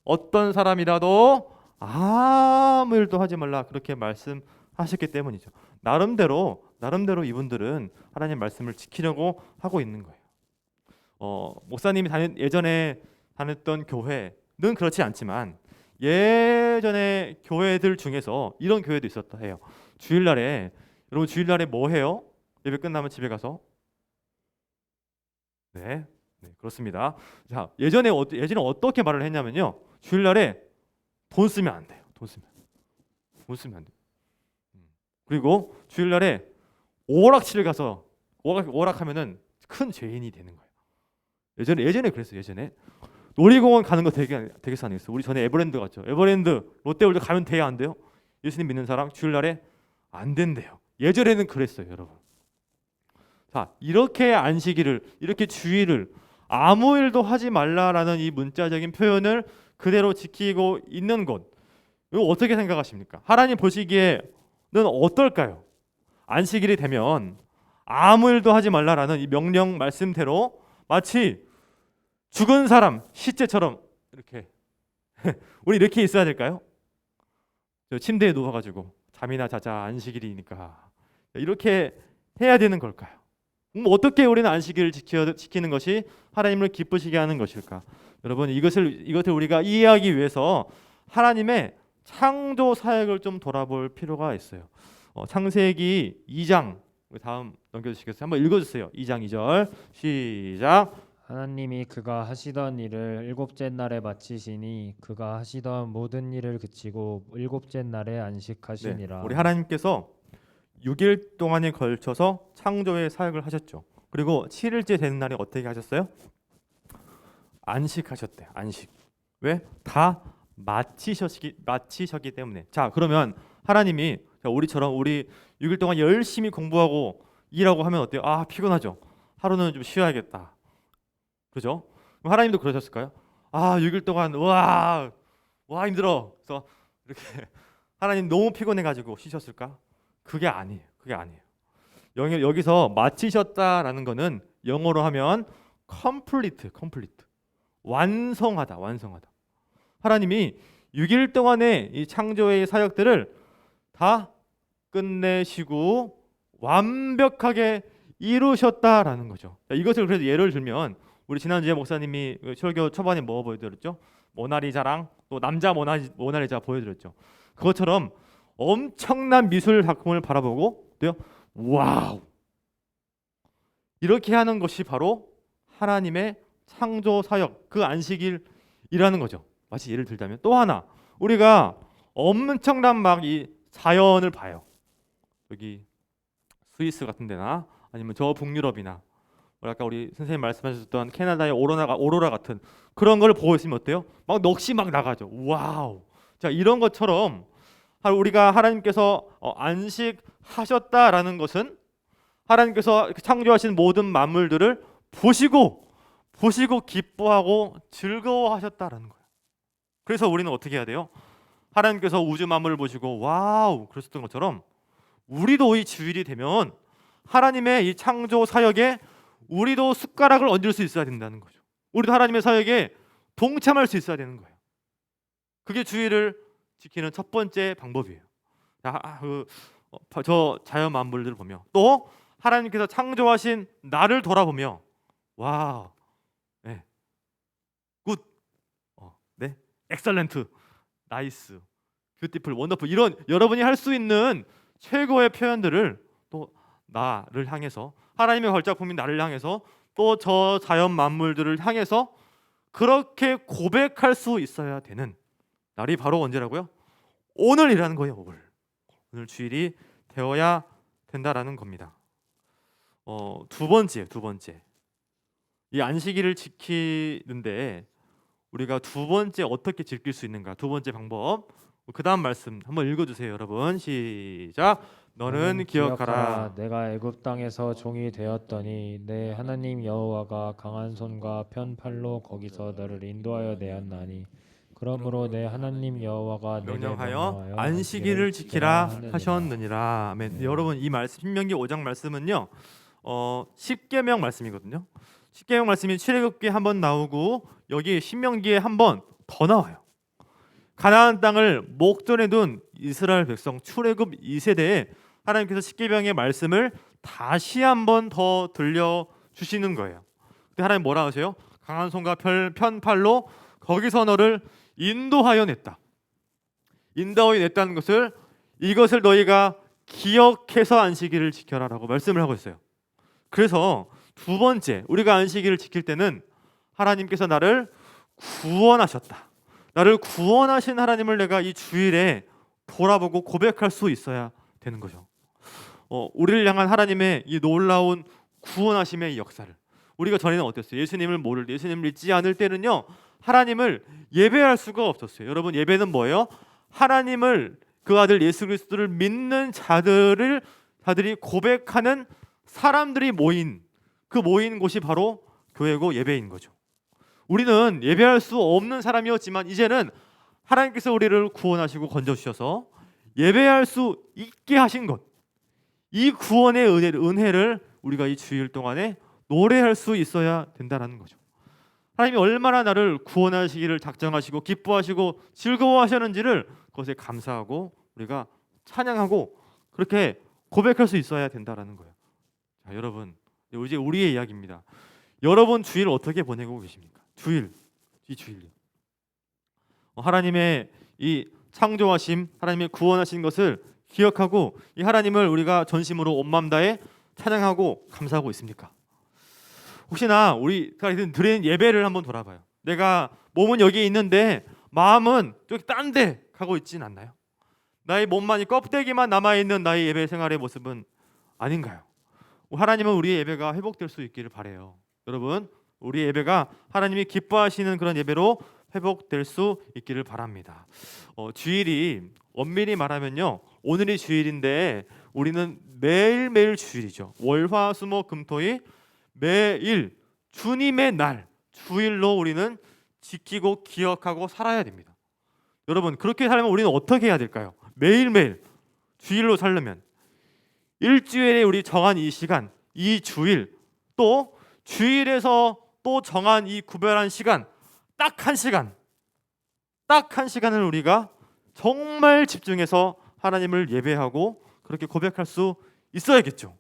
어떤 사람이라도 아무 일도 하지 말라 그렇게 말씀하셨기 때문이죠. 나름대로 이분들은 하나님 말씀을 지키려고 하고 있는 거예요. 목사님이 예전에 다녔던 교회는 그렇지 않지만 예전에 교회들 중에서 이런 교회도 있었다 해요. 주일날에, 여러분 주일날에 뭐 해요? 예배 끝나면 집에 가서? 네, 그렇습니다. 자, 예전에 어떻게 말을 했냐면요. 주일날에 돈 쓰면 안 돼요. 돈 쓰면 안 돼요. 그리고 주일날에 오락실 가서 오락하면은 큰 죄인이 되는 거예요. 예전에 그랬어요. 예전에 놀이공원 가는 거 되게 싸니겠어요. 우리 전에 에버랜드 갔죠. 에버랜드, 롯데월드 가면 돼요, 안 돼요? 예수님 믿는 사람 주일날에 안 된대요. 예전에는 그랬어요, 여러분. 자, 이렇게 안식일을, 이렇게 주일을 아무 일도 하지 말라라는 이 문자적인 표현을 그대로 지키고 있는 것, 이거 어떻게 생각하십니까? 하나님 보시기에는 어떨까요? 안식일이 되면 아무 일도 하지 말라라는 이 명령 말씀대로 마치 죽은 사람 시체처럼 이렇게 우리 이렇게 있어야 될까요? 저 침대에 누워가지고 잠이나 자자, 안식일이니까 이렇게 해야 되는 걸까요? 어떻게 우리는 안식일을 지키는 것이 하나님을 기쁘시게 하는 것일까? 여러분, 이것을 우리가 이해하기 위해서 하나님의 창조 사역을 좀 돌아볼 필요가 있어요. 창세기 2장, 다음 넘겨주시겠어요? 한번 읽어주세요. 2장 2절 시작. 하나님이 그가 하시던 일을 일곱째 날에 마치시니 그가 하시던 모든 일을 그치고 일곱째 날에 안식하시니라. 우리 하나님께서 6일 동안에 걸쳐서 창조의 사역을 하셨죠. 그리고 7일째 되는 날에 어떻게 하셨어요? 안식하셨대요. 안식. 왜? 다 마치셨기 때문에. 자, 그러면 하나님이 우리처럼 우리 6일 동안 열심히 공부하고 일하고 하면 어때요? 피곤하죠. 하루는 좀 쉬어야겠다. 그죠? 하나님도 그러셨을까요? 아 6일 동안 와 힘들어. 그래서 이렇게 하나님 너무 피곤해가지고 쉬셨을까? 그게 아니에요. 그게 아니에요. 여기서 마치셨다라는 거는 영어로 하면 complete, 완성하다. 하나님이 6일 동안의 이 창조의 사역들을 다 끝내시고 완벽하게 이루셨다라는 거죠. 이것을 그래서 예를 들면 우리 지난주에 목사님이 설교 초반에 뭐 보여드렸죠? 모나리자랑 또 남자 모나리자 보여드렸죠. 그것처럼 엄청난 미술 작품을 바라보고 또요, 와우, 이렇게 하는 것이 바로 하나님의 창조 사역, 그 안식일이라는 거죠. 마치 예를 들자면 또 하나, 우리가 엄청난 막 이 자연을 봐요. 여기 스위스 같은 데나 아니면 저 북유럽이나 아까 우리 선생님 말씀하셨던 캐나다의 오로라 같은 그런 걸 보고 있으면 어때요? 막 넋이 막 나가죠. 와우. 자, 이런 것처럼 우리가 하나님께서 안식하셨다라는 것은 하나님께서 창조하신 모든 만물들을 보시고 기뻐하고 즐거워하셨다라는 거예요. 그래서 우리는 어떻게 해야 돼요? 하나님께서 우주 만물을 보시고 와우 그러셨던 것처럼 우리도 이 주일이 되면 하나님의 이 창조 사역에 우리도 숟가락을 얹을 수 있어야 된다는 거죠. 우리도 하나님의 사역에 동참할 수 있어야 되는 거예요. 그게 주일을 지키는 첫 번째 방법이에요. 저 자연 만물들을 보며 또 하나님께서 창조하신 나를 돌아보며 와우, 네, 굿, 네, 엑설런트, 나이스, 뷰티풀, 원더풀 이런 여러분이 할 수 있는 최고의 표현들을 또 나를 향해서 하나님의 걸작품인 나를 향해서 또 저 자연 만물들을 향해서 그렇게 고백할 수 있어야 되는 날이 바로 언제라고요? 오늘이라는 거예요. 오늘 주일이 되어야 된다라는 겁니다. 두 번째 이 안식일을 지키는데 우리가 두 번째 어떻게 지킬 수 있는가? 두 번째 방법. 그 다음 말씀 한번 읽어주세요, 여러분. 시작. 너는 기억하라. 내가 애굽 땅에서 종이 되었더니 내 하나님 여호와가 강한 손과 편 팔로 거기서 너를 인도하여 내었나니 그러므로 내 하나님 여호와가 내게 명령하여 안식일을 지키라 하셨느니라. 아멘. 여러분 이 말씀 신명기 5장 말씀은요, 10계명 말씀이거든요. 10계명 말씀이 출애굽기에 한번 나오고 여기 신명기에 한 번 더 나와요. 가나안 땅을 목전에 둔 이스라엘 백성 출애굽 2세대에 하나님께서 10계명의 말씀을 다시 한번 더 들려 주시는 거예요. 근데 하나님 뭐라 하세요? 강한 손과 편팔로 거기서 너를 인도하여 냈다. 인도하여 냈다는 것을 이것을 너희가 기억해서 안식일을 지켜라라고 말씀을 하고 있어요. 그래서 두 번째 우리가 안식일을 지킬 때는 하나님께서 나를 구원하셨다. 나를 구원하신 하나님을 내가 이 주일에 돌아보고 고백할 수 있어야 되는 거죠. 우리를 향한 하나님의 이 놀라운 구원하심의 역사를 우리가 전에는 어땠어요? 예수님을 믿지 않을 때는요, 하나님을 예배할 수가 없었어요. 여러분, 예배는 뭐예요? 하나님을, 그 아들 예수 그리스도를 믿는 자들이 고백하는 사람들이 모인 그 모인 곳이 바로 교회고 예배인 거죠. 우리는 예배할 수 없는 사람이었지만 이제는 하나님께서 우리를 구원하시고 건져주셔서 예배할 수 있게 하신 것, 이 구원의 은혜를 우리가 이 주일 동안에 노래할 수 있어야 된다는 거죠. 하나님이 얼마나 나를 구원하시기를 작정하시고 기뻐하시고 즐거워하셨는지를 그것에 감사하고 우리가 찬양하고 그렇게 고백할 수 있어야 된다는 거예요. 자, 여러분, 이제 우리의 이야기입니다. 여러분 주일 어떻게 보내고 계십니까? 이 주일요. 하나님의 이 창조하심, 하나님의 구원하신 것을 기억하고 이 하나님을 우리가 전심으로 온 마음 다해 찬양하고 감사하고 있습니까? 혹시나 우리가 드리는 예배를 한번 돌아봐요. 내가 몸은 여기 있는데 마음은 저기 딴 데 가고 있진 않나요? 나의 몸만이 껍데기만 남아있는 나의 예배 생활의 모습은 아닌가요? 하나님은 우리의 예배가 회복될 수 있기를 바라요. 여러분, 우리 예배가 하나님이 기뻐하시는 그런 예배로 회복될 수 있기를 바랍니다. 주일이 엄밀히 말하면요, 오늘이 주일인데 우리는 매일매일 주일이죠. 월화수목금토일 매일 주님의 날 주일로 우리는 지키고 기억하고 살아야 됩니다. 여러분, 그렇게 살면 우리는 어떻게 해야 될까요? 매일매일 주일로 살려면 일주일에 우리 정한 이 시간, 이 주일, 또 주일에서 또 정한 이 구별한 시간, 딱 한 시간, 딱 한 시간을 우리가 정말 집중해서 하나님을 예배하고 그렇게 고백할 수 있어야겠죠.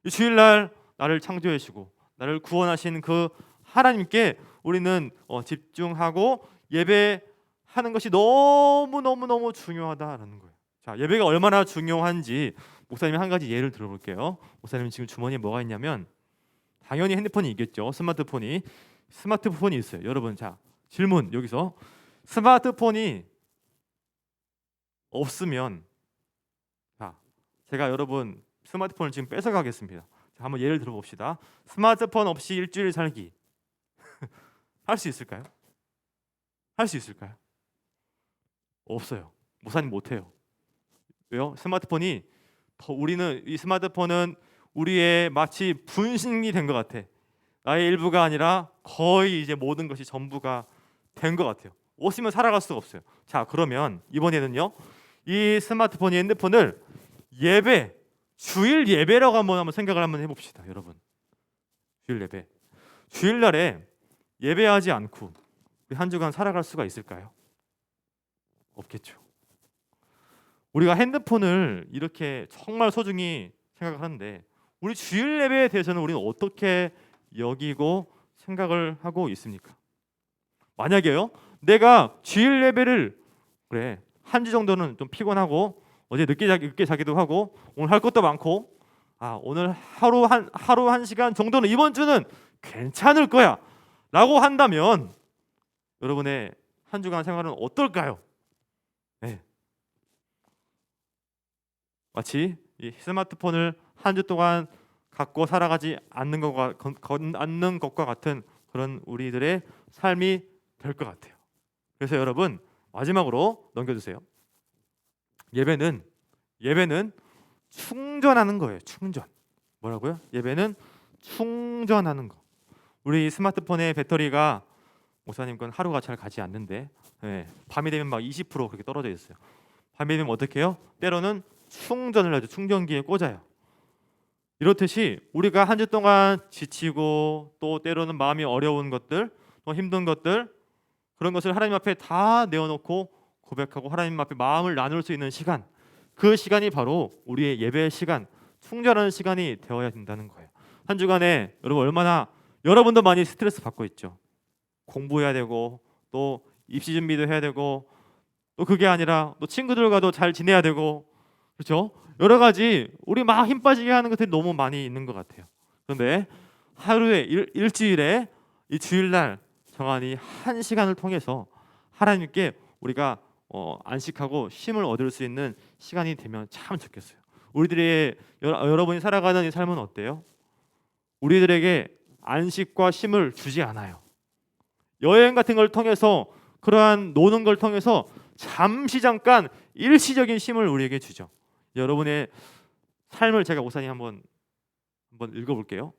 이 주일날 나를 창조해 주시고 나를 구원하신 그 하나님께 우리는 집중하고 예배하는 것이 너무 중요하다라는 거예요. 자, 예배가 얼마나 중요한지 목사님이 한 가지 예를 들어볼게요. 목사님 지금 주머니에 뭐가 있냐면 당연히 핸드폰이 있겠죠. 스마트폰이 있어요. 여러분, 자, 질문 여기서 스마트폰이 없으면, 자, 제가 여러분 스마트폰을 지금 뺏어가겠습니다. 자, 한번 예를 들어봅시다. 스마트폰 없이 일주일 살기 할 수 있을까요? 할 수 있을까요? 없어요. 목사님 못해요. 왜요? 우리는 이 스마트폰은 우리의 마치 분신이 된 것 같아. 나의 일부가 아니라 거의 이제 모든 것이 전부가 된 것 같아요. 없으면 살아갈 수가 없어요. 자, 그러면 이번에는요, 이 스마트폰이 핸드폰을 주일 예배라고 한번 생각을 한번 해봅시다, 여러분. 주일 예배. 주일날에 예배하지 않고 우리 한 주간 살아갈 수가 있을까요? 없겠죠. 우리가 핸드폰을 이렇게 정말 소중히 생각하는데 우리 주일 예배에 대해서는 우리는 어떻게 여기고 생각을 하고 있습니까? 만약에요, 내가 주일 예배를 그래 한 주 정도는 좀 피곤하고 어제 늦게 자기도 하고 오늘 할 것도 많고 오늘 하루 한 시간 정도는 이번 주는 괜찮을 거야 라고 한다면 여러분의 한 주간 생활은 어떨까요? 네. 마치 이 스마트폰을 한 주 동안 갖고 살아가지 않는 것과 같은 그런 우리들의 삶이 될 것 같아요. 그래서 여러분, 마지막으로 넘겨주세요. 예배는 충전하는 거예요. 충전. 뭐라고요? 예배는 충전하는 거. 우리 스마트폰의 배터리가 목사님 건 하루가 잘 가지 않는데 밤이 되면 막 20% 그렇게 떨어져 있어요. 밤이 되면 어떻게 해요? 때로는 충전을 하죠. 충전기에 꽂아요. 이렇듯이 우리가 한 주 동안 지치고 또 때로는 마음이 어려운 것들, 또 힘든 것들, 그런 것을 하나님 앞에 다 내어놓고 고백하고 하나님 앞에 마음을 나눌 수 있는 시간, 그 시간이 바로 우리의 예배 시간, 충전하는 시간이 되어야 된다는 거예요. 한 주간에 여러분도 많이 스트레스 받고 있죠. 공부해야 되고 또 입시 준비도 해야 되고 또 그게 아니라 또 친구들과도 잘 지내야 되고, 그렇죠? 여러 가지 우리 막 힘 빠지게 하는 것들이 너무 많이 있는 것 같아요. 그런데 하루에 일주일에 이 주일날 정한이 한 시간을 통해서 하나님께 우리가 안식하고 쉼을 얻을 수 있는 시간이 되면 참 좋겠어요. 여러분이 살아가는 이 삶은 어때요? 우리들에게 안식과 쉼을 주지 않아요. 여행 같은 걸 통해서, 그러한 노는 걸 통해서 잠깐 일시적인 쉼을 우리에게 주죠. 여러분의 삶을 제가 목사님 한번 읽어볼게요.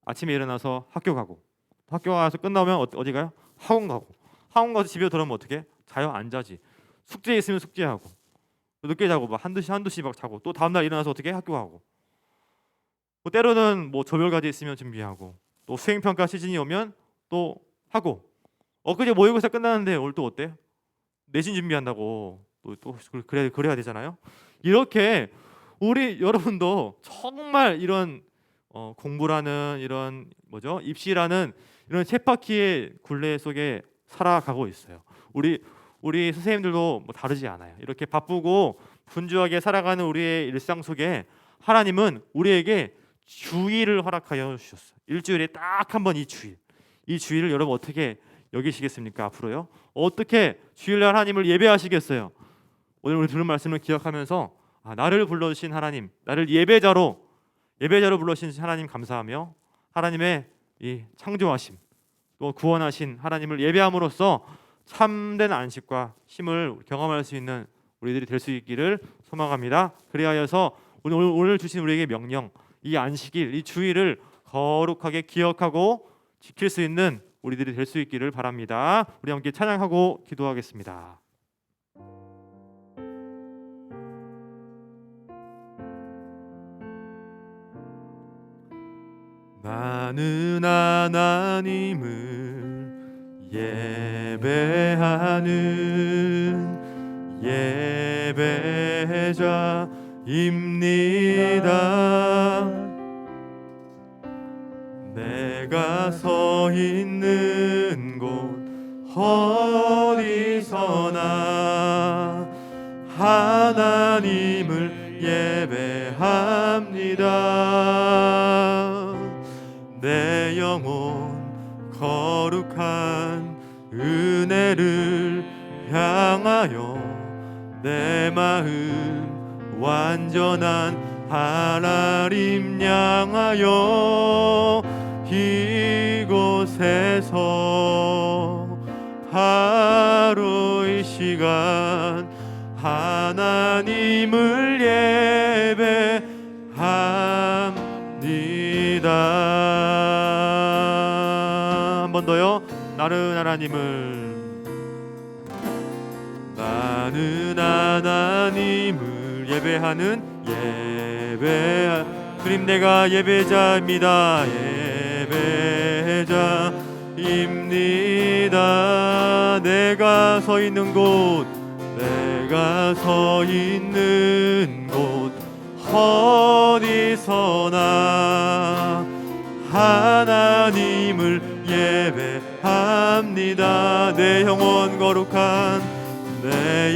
아침에 일어나서 학교 가서 끝나면 어디 가요? 학원 가서 집에 돌아오면 어떻게? 자요? 안 자지. 숙제 있으면 숙제하고, 늦게 자고 막 한두 시 막 자고, 또 다음날 일어나서 어떻게? 학교 가고, 뭐 때로는 뭐 조별과제 있으면 준비하고, 또 수행평가 시즌이 오면 또 하고, 엊그제 모의고사 끝났는데 오늘 또 어때? 내신 준비한다고 또 그래야 되잖아요. 이렇게 여러분도 정말 이런 공부라는 이런 입시라는 이런 쳇바퀴의 굴레 속에 살아가고 있어요. 우리 선생님들도 뭐 다르지 않아요. 이렇게 바쁘고 분주하게 살아가는 우리의 일상 속에 하나님은 우리에게 주일을 허락하여 주셨어요. 일주일에 딱 한 번 이 주일을 여러분 어떻게 여기시겠습니까? 앞으로요? 어떻게 주일날 하나님을 예배하시겠어요? 오늘 우리 들은 말씀을 기억하면서 나를 불러주신 하나님, 나를 예배자로 불러주신 하나님 감사하며 하나님의 이 창조하심, 또 구원하신 하나님을 예배함으로써 참된 안식과 쉼을 경험할 수 있는 우리들이 될 수 있기를 소망합니다. 그리하여서 오늘 주신 우리에게 명령, 이 안식일, 이 주일을 거룩하게 기억하고 지킬 수 있는 우리들이 될 수 있기를 바랍니다. 우리 함께 찬양하고 기도하겠습니다. 나는 하나님을 예배하는 예배자입니다. 내가 서 있는 곳 어디서나 하나님을 예배합니다. 내 영혼 거룩한 은혜를 향하여 내 마음 완전한 하나님 향하여 이곳에서 바로 이 시간 하나님을 예배합니다. 한 번 더요. 나는 하나님을 예배하는 주님 내가 예배자입니다. 예배자입니다. 내가 서 있는 곳 어디서나 하나님을 예배합니다. 내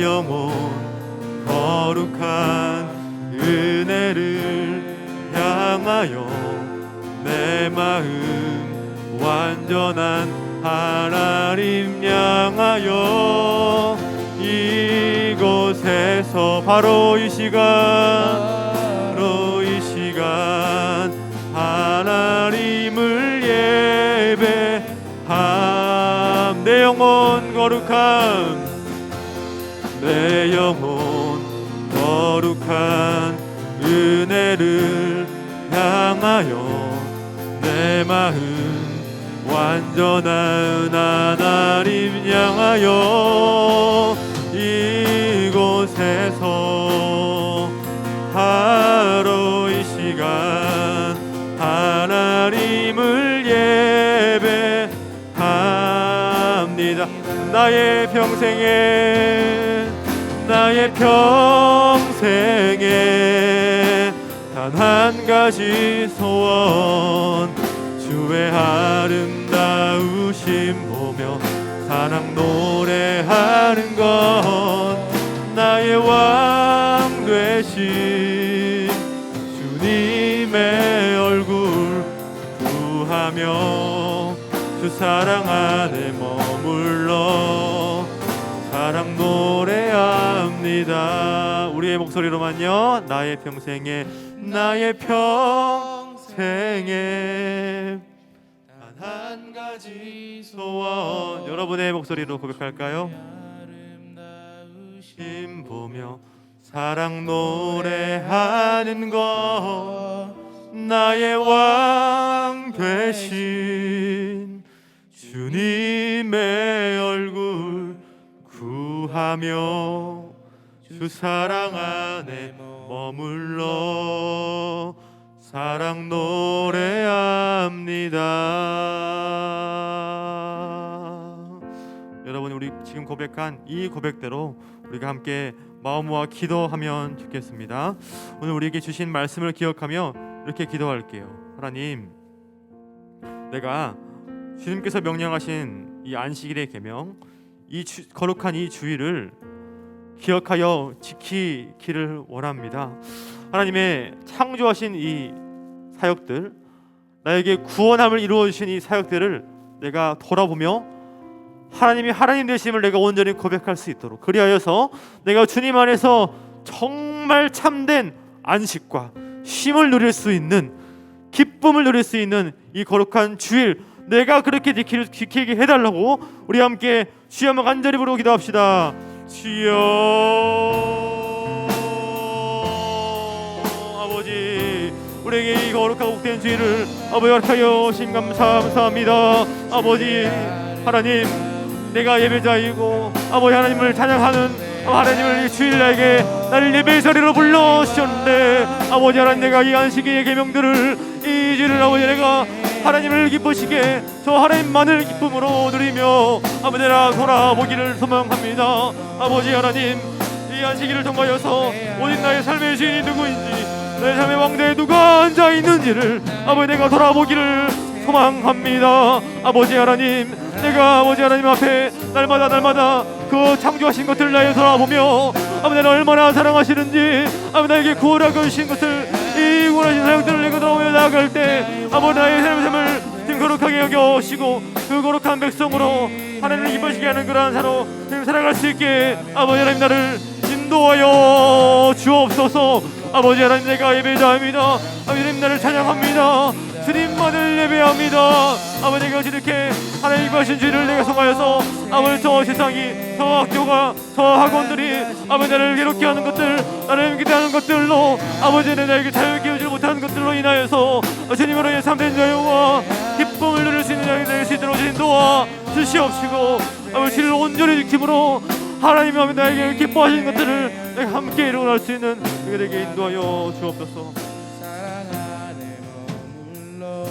영혼 거룩한 은혜를 향하여 내 마음 완전한 하나님 향하여 이곳에서 바로 이 시간 하나님을 예배함. 내 영혼 거룩한 은혜를 향하여 내 마음 완전한 하나님 향하여 이곳에서 바로 이 시간 하나님을 예배합니다. 나의 평생에 단 한 가지 소원 주의 아름다우심 보며 사랑 노래하는 것 나의 왕 되신 주님의 얼굴 구하며 주 사랑 안에 머물러 사랑 노래합니다. 우리의 목소리로만요. 나의 평생에 단 한 가지 소원. 여러분의 목소리로 고백할까요? 힘 보며 사랑 노래하는 것 나의 왕 되신 주님의 얼굴 구하며 주 사랑 안에 머물러 사랑 노래합니다. 여러분 우리 지금 고백한 이 고백대로 우리가 함께 마음 모아 기도하면 좋겠습니다. 오늘 우리에게 주신 말씀을 기억하며 이렇게 기도할게요. 하나님, 내가 주님께서 명령하신 이 안식일의 계명, 거룩한 이 주일을 기억하여 지키기를 원합니다. 하나님의 창조하신 이 사역들, 나에게 구원함을 이루어 주신 이 사역들을 내가 돌아보며 하나님이 하나님 되심을 내가 온전히 고백할 수 있도록, 그리하여서 내가 주님 안에서 정말 참된 안식과 쉼을 누릴 수 있는, 기쁨을 누릴 수 있는 이 거룩한 주일 내가 그렇게 지키게 해달라고 우리 함께 주여 한번 간절히 부르고 기도합시다. 주여. 아버지, 우리 우리에게 이 거룩하고 복된 주일을 아버지 허락하여 신 감사합니다. 아버지 하나님, 내가 예배자이고 아버지 하나님을 찬양하는 하나님을 이 주일날에게 나를 예배 자리로 불러주셨는데 아버지 하나님, 내가 이 안식일의 계명들을 이 주일을 아버지 내가 하나님을 기쁘시게 저 하나님만을 기쁨으로 누리며 아버지 내가 돌아보기를 소망합니다. 아버지 하나님, 이 안식일을 통하여서 오직 나의 삶의 주인이 누구인지, 내 삶의 왕좌에 누가 앉아있는지를 아버지 내가 돌아보기를 소망합니다. 아버지 하나님, 내가 아버지 하나님 앞에 날마다 그 창조하신 것들을 나에 돌아보며 아버지 나를 얼마나 사랑하시는지, 아버지 나에게 구원하고 주신 것을, 이 구원하신 사역들을 내가 돌아보며 나아갈 때 아버지 나의 삶을 거룩하게 여겨시고 그 거룩한 백성으로 하나님을 기쁘시게 하는 그러한 사로 살아갈 수 있게 아버지 하나님 나를 인도하여 주옵소서. 아버지 하나님, 내가 예배자입니다. 아버지 하나님, 나를 찬양합니다. 주님만을 예배합니다. 아버지, 내가 이렇게 하나님 하신 주를 내가 성하여서 아버지 저 세상이, 저 학교가, 저 학원들이 아버지 나를 괴롭게 하는 것들, 나를 기대하는 것들로 아버지 나에게 자유롭게 하지 못하는 것들로 인하여서 주님으로 인해 참된 자유와 기쁨을 누릴 수 있는 자에게 될 수 있도록 인도와 주시옵시고 아버지 주를 온전히 지킴으로 하나님이 아버지 나에게 기뻐하시는 것들을 내가 함께 이루어갈 수 있는 그들에게 인도하여 주옵소서. 사랑 안에 머물러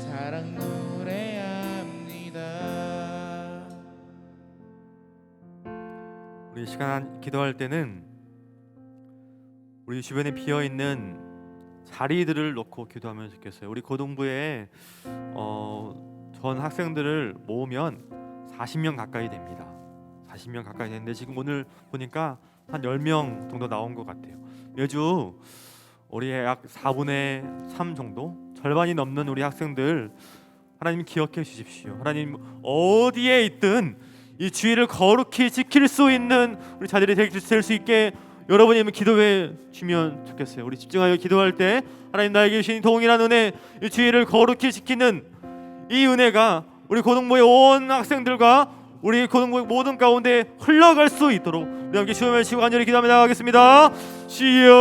사랑 노래합니다. 우리 시간 기도할 때는 우리 주변에 비어 있는 자리들을 놓고 기도하면 좋겠어요. 우리 고등부에 전 학생들을 모으면 40명 가까이 됩니다. 40명 가까이 되는데 지금 오늘 보니까 한 10명 정도 나온 것 같아요. 매주 우리의 약 4분의 3 정도, 절반이 넘는 우리 학생들 하나님 기억해 주십시오. 하나님 어디에 있든 이 주의를 거룩히 지킬 수 있는 우리 자들이 될 수 있게 여러분이 기도해 주면 좋겠어요. 우리 집중하여 기도할 때 하나님 나에게 주신 동일한 은혜, 이 주의를 거룩히 지키는 이 은혜가 우리 고등부의 온 학생들과 우리 고등부 모든 가운데 흘러갈 수 있도록 우리 함께 주님을 치고 간절히 기도하며 나가겠습니다. 주여,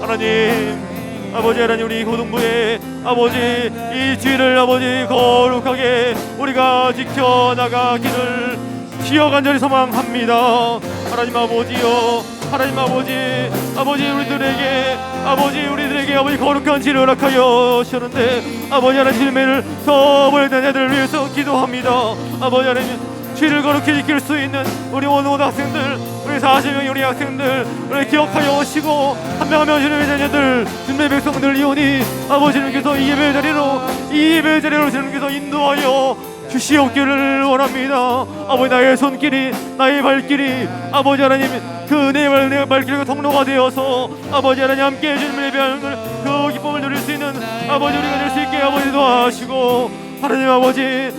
하나님 아버지 하나님, 우리 고등부의 아버지 이 주의를 아버지 거룩하게 우리가 지켜나가기를 주여 간절히 소망합니다. 하나님 아버지여, 하나님 아버지 우리들에게 아버지 거룩한 지를 허락하여 주셨는데 아버지 하나님 주님을 저버리는 애들을 위해서 기도합니다. 아버지 하나님 주를 거룩히 지킬 수 있는 우리 원호고 학생들, 우리 40명의 우리 학생들 우리 기억하여 오시고 한 명 한 명 주님의 자녀들, 주님의 백성들 이오니 아버지 주님께서 이 예배 자리로 주님께서 인도하여 주시옵기를 원합니다. 아버지 나의 손길이, 나의 발길이 아버지 하나님 그 은혜의 발길과 통로가 되어서 아버지 하나님 함께 주님을 예배하는 그 기쁨을 누릴 수 있는 아버지 우리가 될 수 있게 아버지 도와주시고 하나님 아버지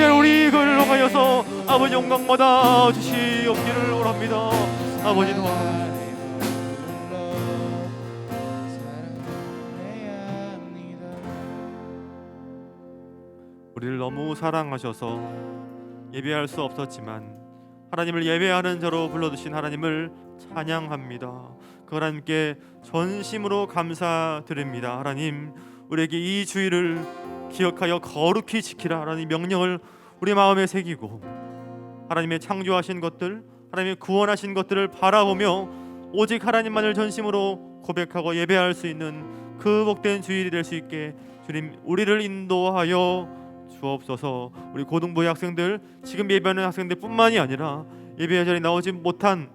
우리 그를 통하여서 아버지 영광마다 주시옵기를 원합니다. 아버지 도와 우리를 너무 사랑하셔서 예배할 수 없었지만 하나님을 예배하는 자로 불러주신 하나님을 찬양합니다. 그 하나님께 전심으로 감사드립니다. 하나님 우리에게 이 주의를 기억하여 거룩히 지키라 하나님 명령을 우리 마음에 새기고 하나님의 창조하신 것들, 하나님의 구원하신 것들을 바라보며 오직 하나님만을 전심으로 고백하고 예배할 수 있는 그 복된 주일이 될 수 있게 주님 우리를 인도하여 주옵소서. 우리 고등부의 학생들, 지금 예배하는 학생들 뿐만이 아니라 예배 자리에 나오지 못한,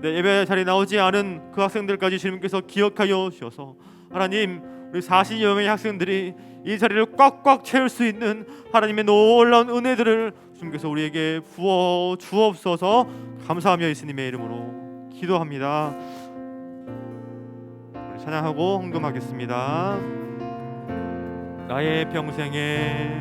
예배 자리에 나오지 않은 그 학생들까지 주님께서 기억하여 주셔서 하나님 우리 40여 명의 학생들이 이 자리를 꽉꽉 채울 수 있는 하나님의 놀라운 은혜들을 주님께서 우리에게 부어 주옵소서. 감사하며 예수님의 이름으로 기도합니다. 우리 찬양하고 헌금하겠습니다. 나의 평생에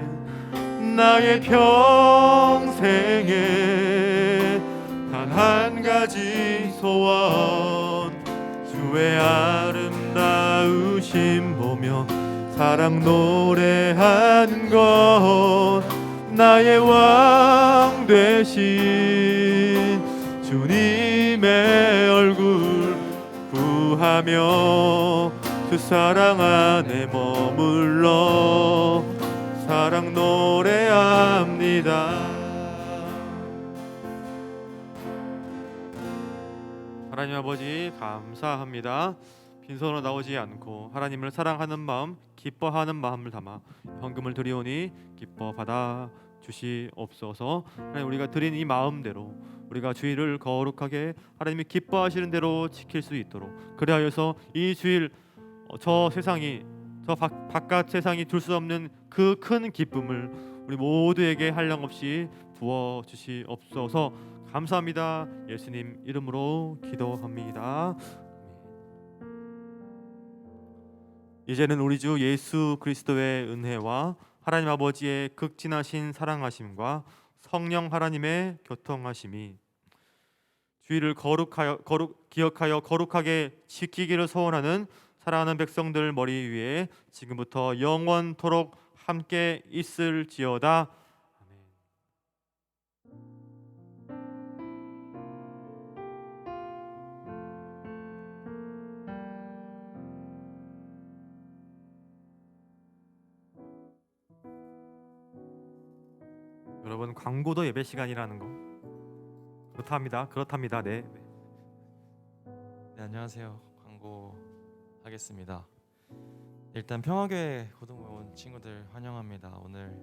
단 한 가지 소원, 주의 아름다우심 보며 사랑 노래하는 것, 나의 왕 되신 주님의 주의 얼굴 구하며 주 사랑 안에 머물러 사랑 노래합니다. 하나님 아버지 감사합니다. 빈손으로 나오지 않고 하나님을 사랑하는 마음, 기뻐하는 마음을 담아 헌금을 드리오니 기뻐 받아 주시옵소서. 하나님, 우리가 드린 이 마음대로 우리가 주일을 거룩하게 하나님이 기뻐하시는 대로 지킬 수 있도록, 그리하여서 이 주일 저 세상이 저 바깥 세상이 줄 수 없는 그 큰 기쁨을 우리 모두에게 한량없이 부어 주시옵소서. 감사합니다. 예수님 이름으로 기도합니다. 이제는 우리 주 예수 그리스도의 은혜와 하나님 아버지의 극진하신 사랑하심과 성령 하나님의 교통하심이 주일을 기억하여 거룩하게 지키기를 소원하는 사랑하는 백성들 머리 위에 지금부터 영원토록 함께 있을지어다. 아멘. 여러분, 광고도 예배 시간이라는 거 그렇답니다. 네. 네, 안녕하세요. 광고 하겠습니다. 일단 평화교회 고등부에 온 친구들 환영합니다. 오늘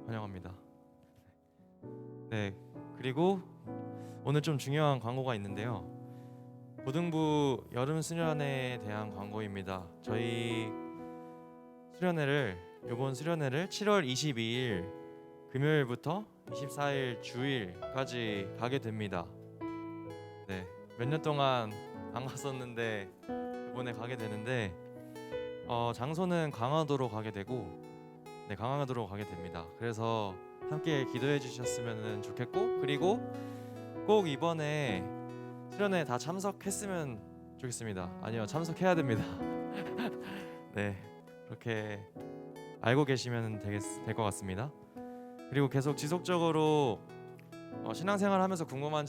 환영합니다. 네, 그리고 오늘 좀 중요한 광고가 있는데요. 고등부 여름 수련회에 대한 광고입니다. 저희 이번 수련회를 7월 22일 금요일부터 24일 주일까지 가게 됩니다. 네, 몇 년 동안 안 갔었는데 이번에 가게 되는데 장소는 강화도로 가게 되고, 강화도로 가게 됩니다. 그래서 함께 기도해 주셨으면 좋겠고, 그리고 꼭 이번에 수련회 다 참석했으면 좋겠습니다. 아니요, 참석해야 됩니다. 네, 그렇게 알고 계시면 될 것 같습니다. 그리고 계속 지속적으로 신앙생활하면서 궁금한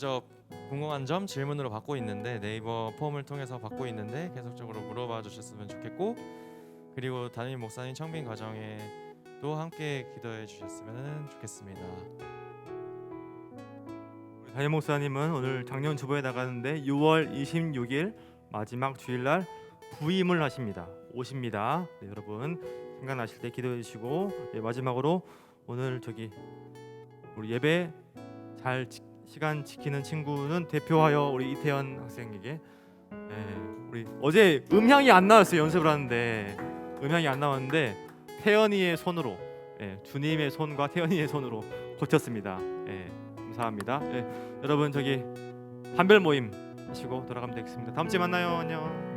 점 질문으로 받고 있는데, 네이버 폼을 통해서 받고 있는데 계속적으로 물어봐 주셨으면 좋겠고, 그리고 담임 목사님 청빙 과정에도 함께 기도해 주셨으면 좋겠습니다. 우리 담임 목사님은 오늘 작년 주보에 나가는데 6월 26일 마지막 주일날 부임을 하십니다. 오십니다. 네, 여러분 생각나실 때 기도해 주시고, 마지막으로 오늘 우리 예배 잘 시간 지키는 친구는 대표하여 우리 이태현 학생에게, 우리 어제 음향이 안 나왔어요. 연습을 하는데 음향이 안 나왔는데 태연이의 손으로, 주님의 손과 태연이의 손으로 고쳤습니다. 감사합니다. 여러분 한별 모임 하시고 돌아가면 되겠습니다. 다음 주에 만나요. 안녕.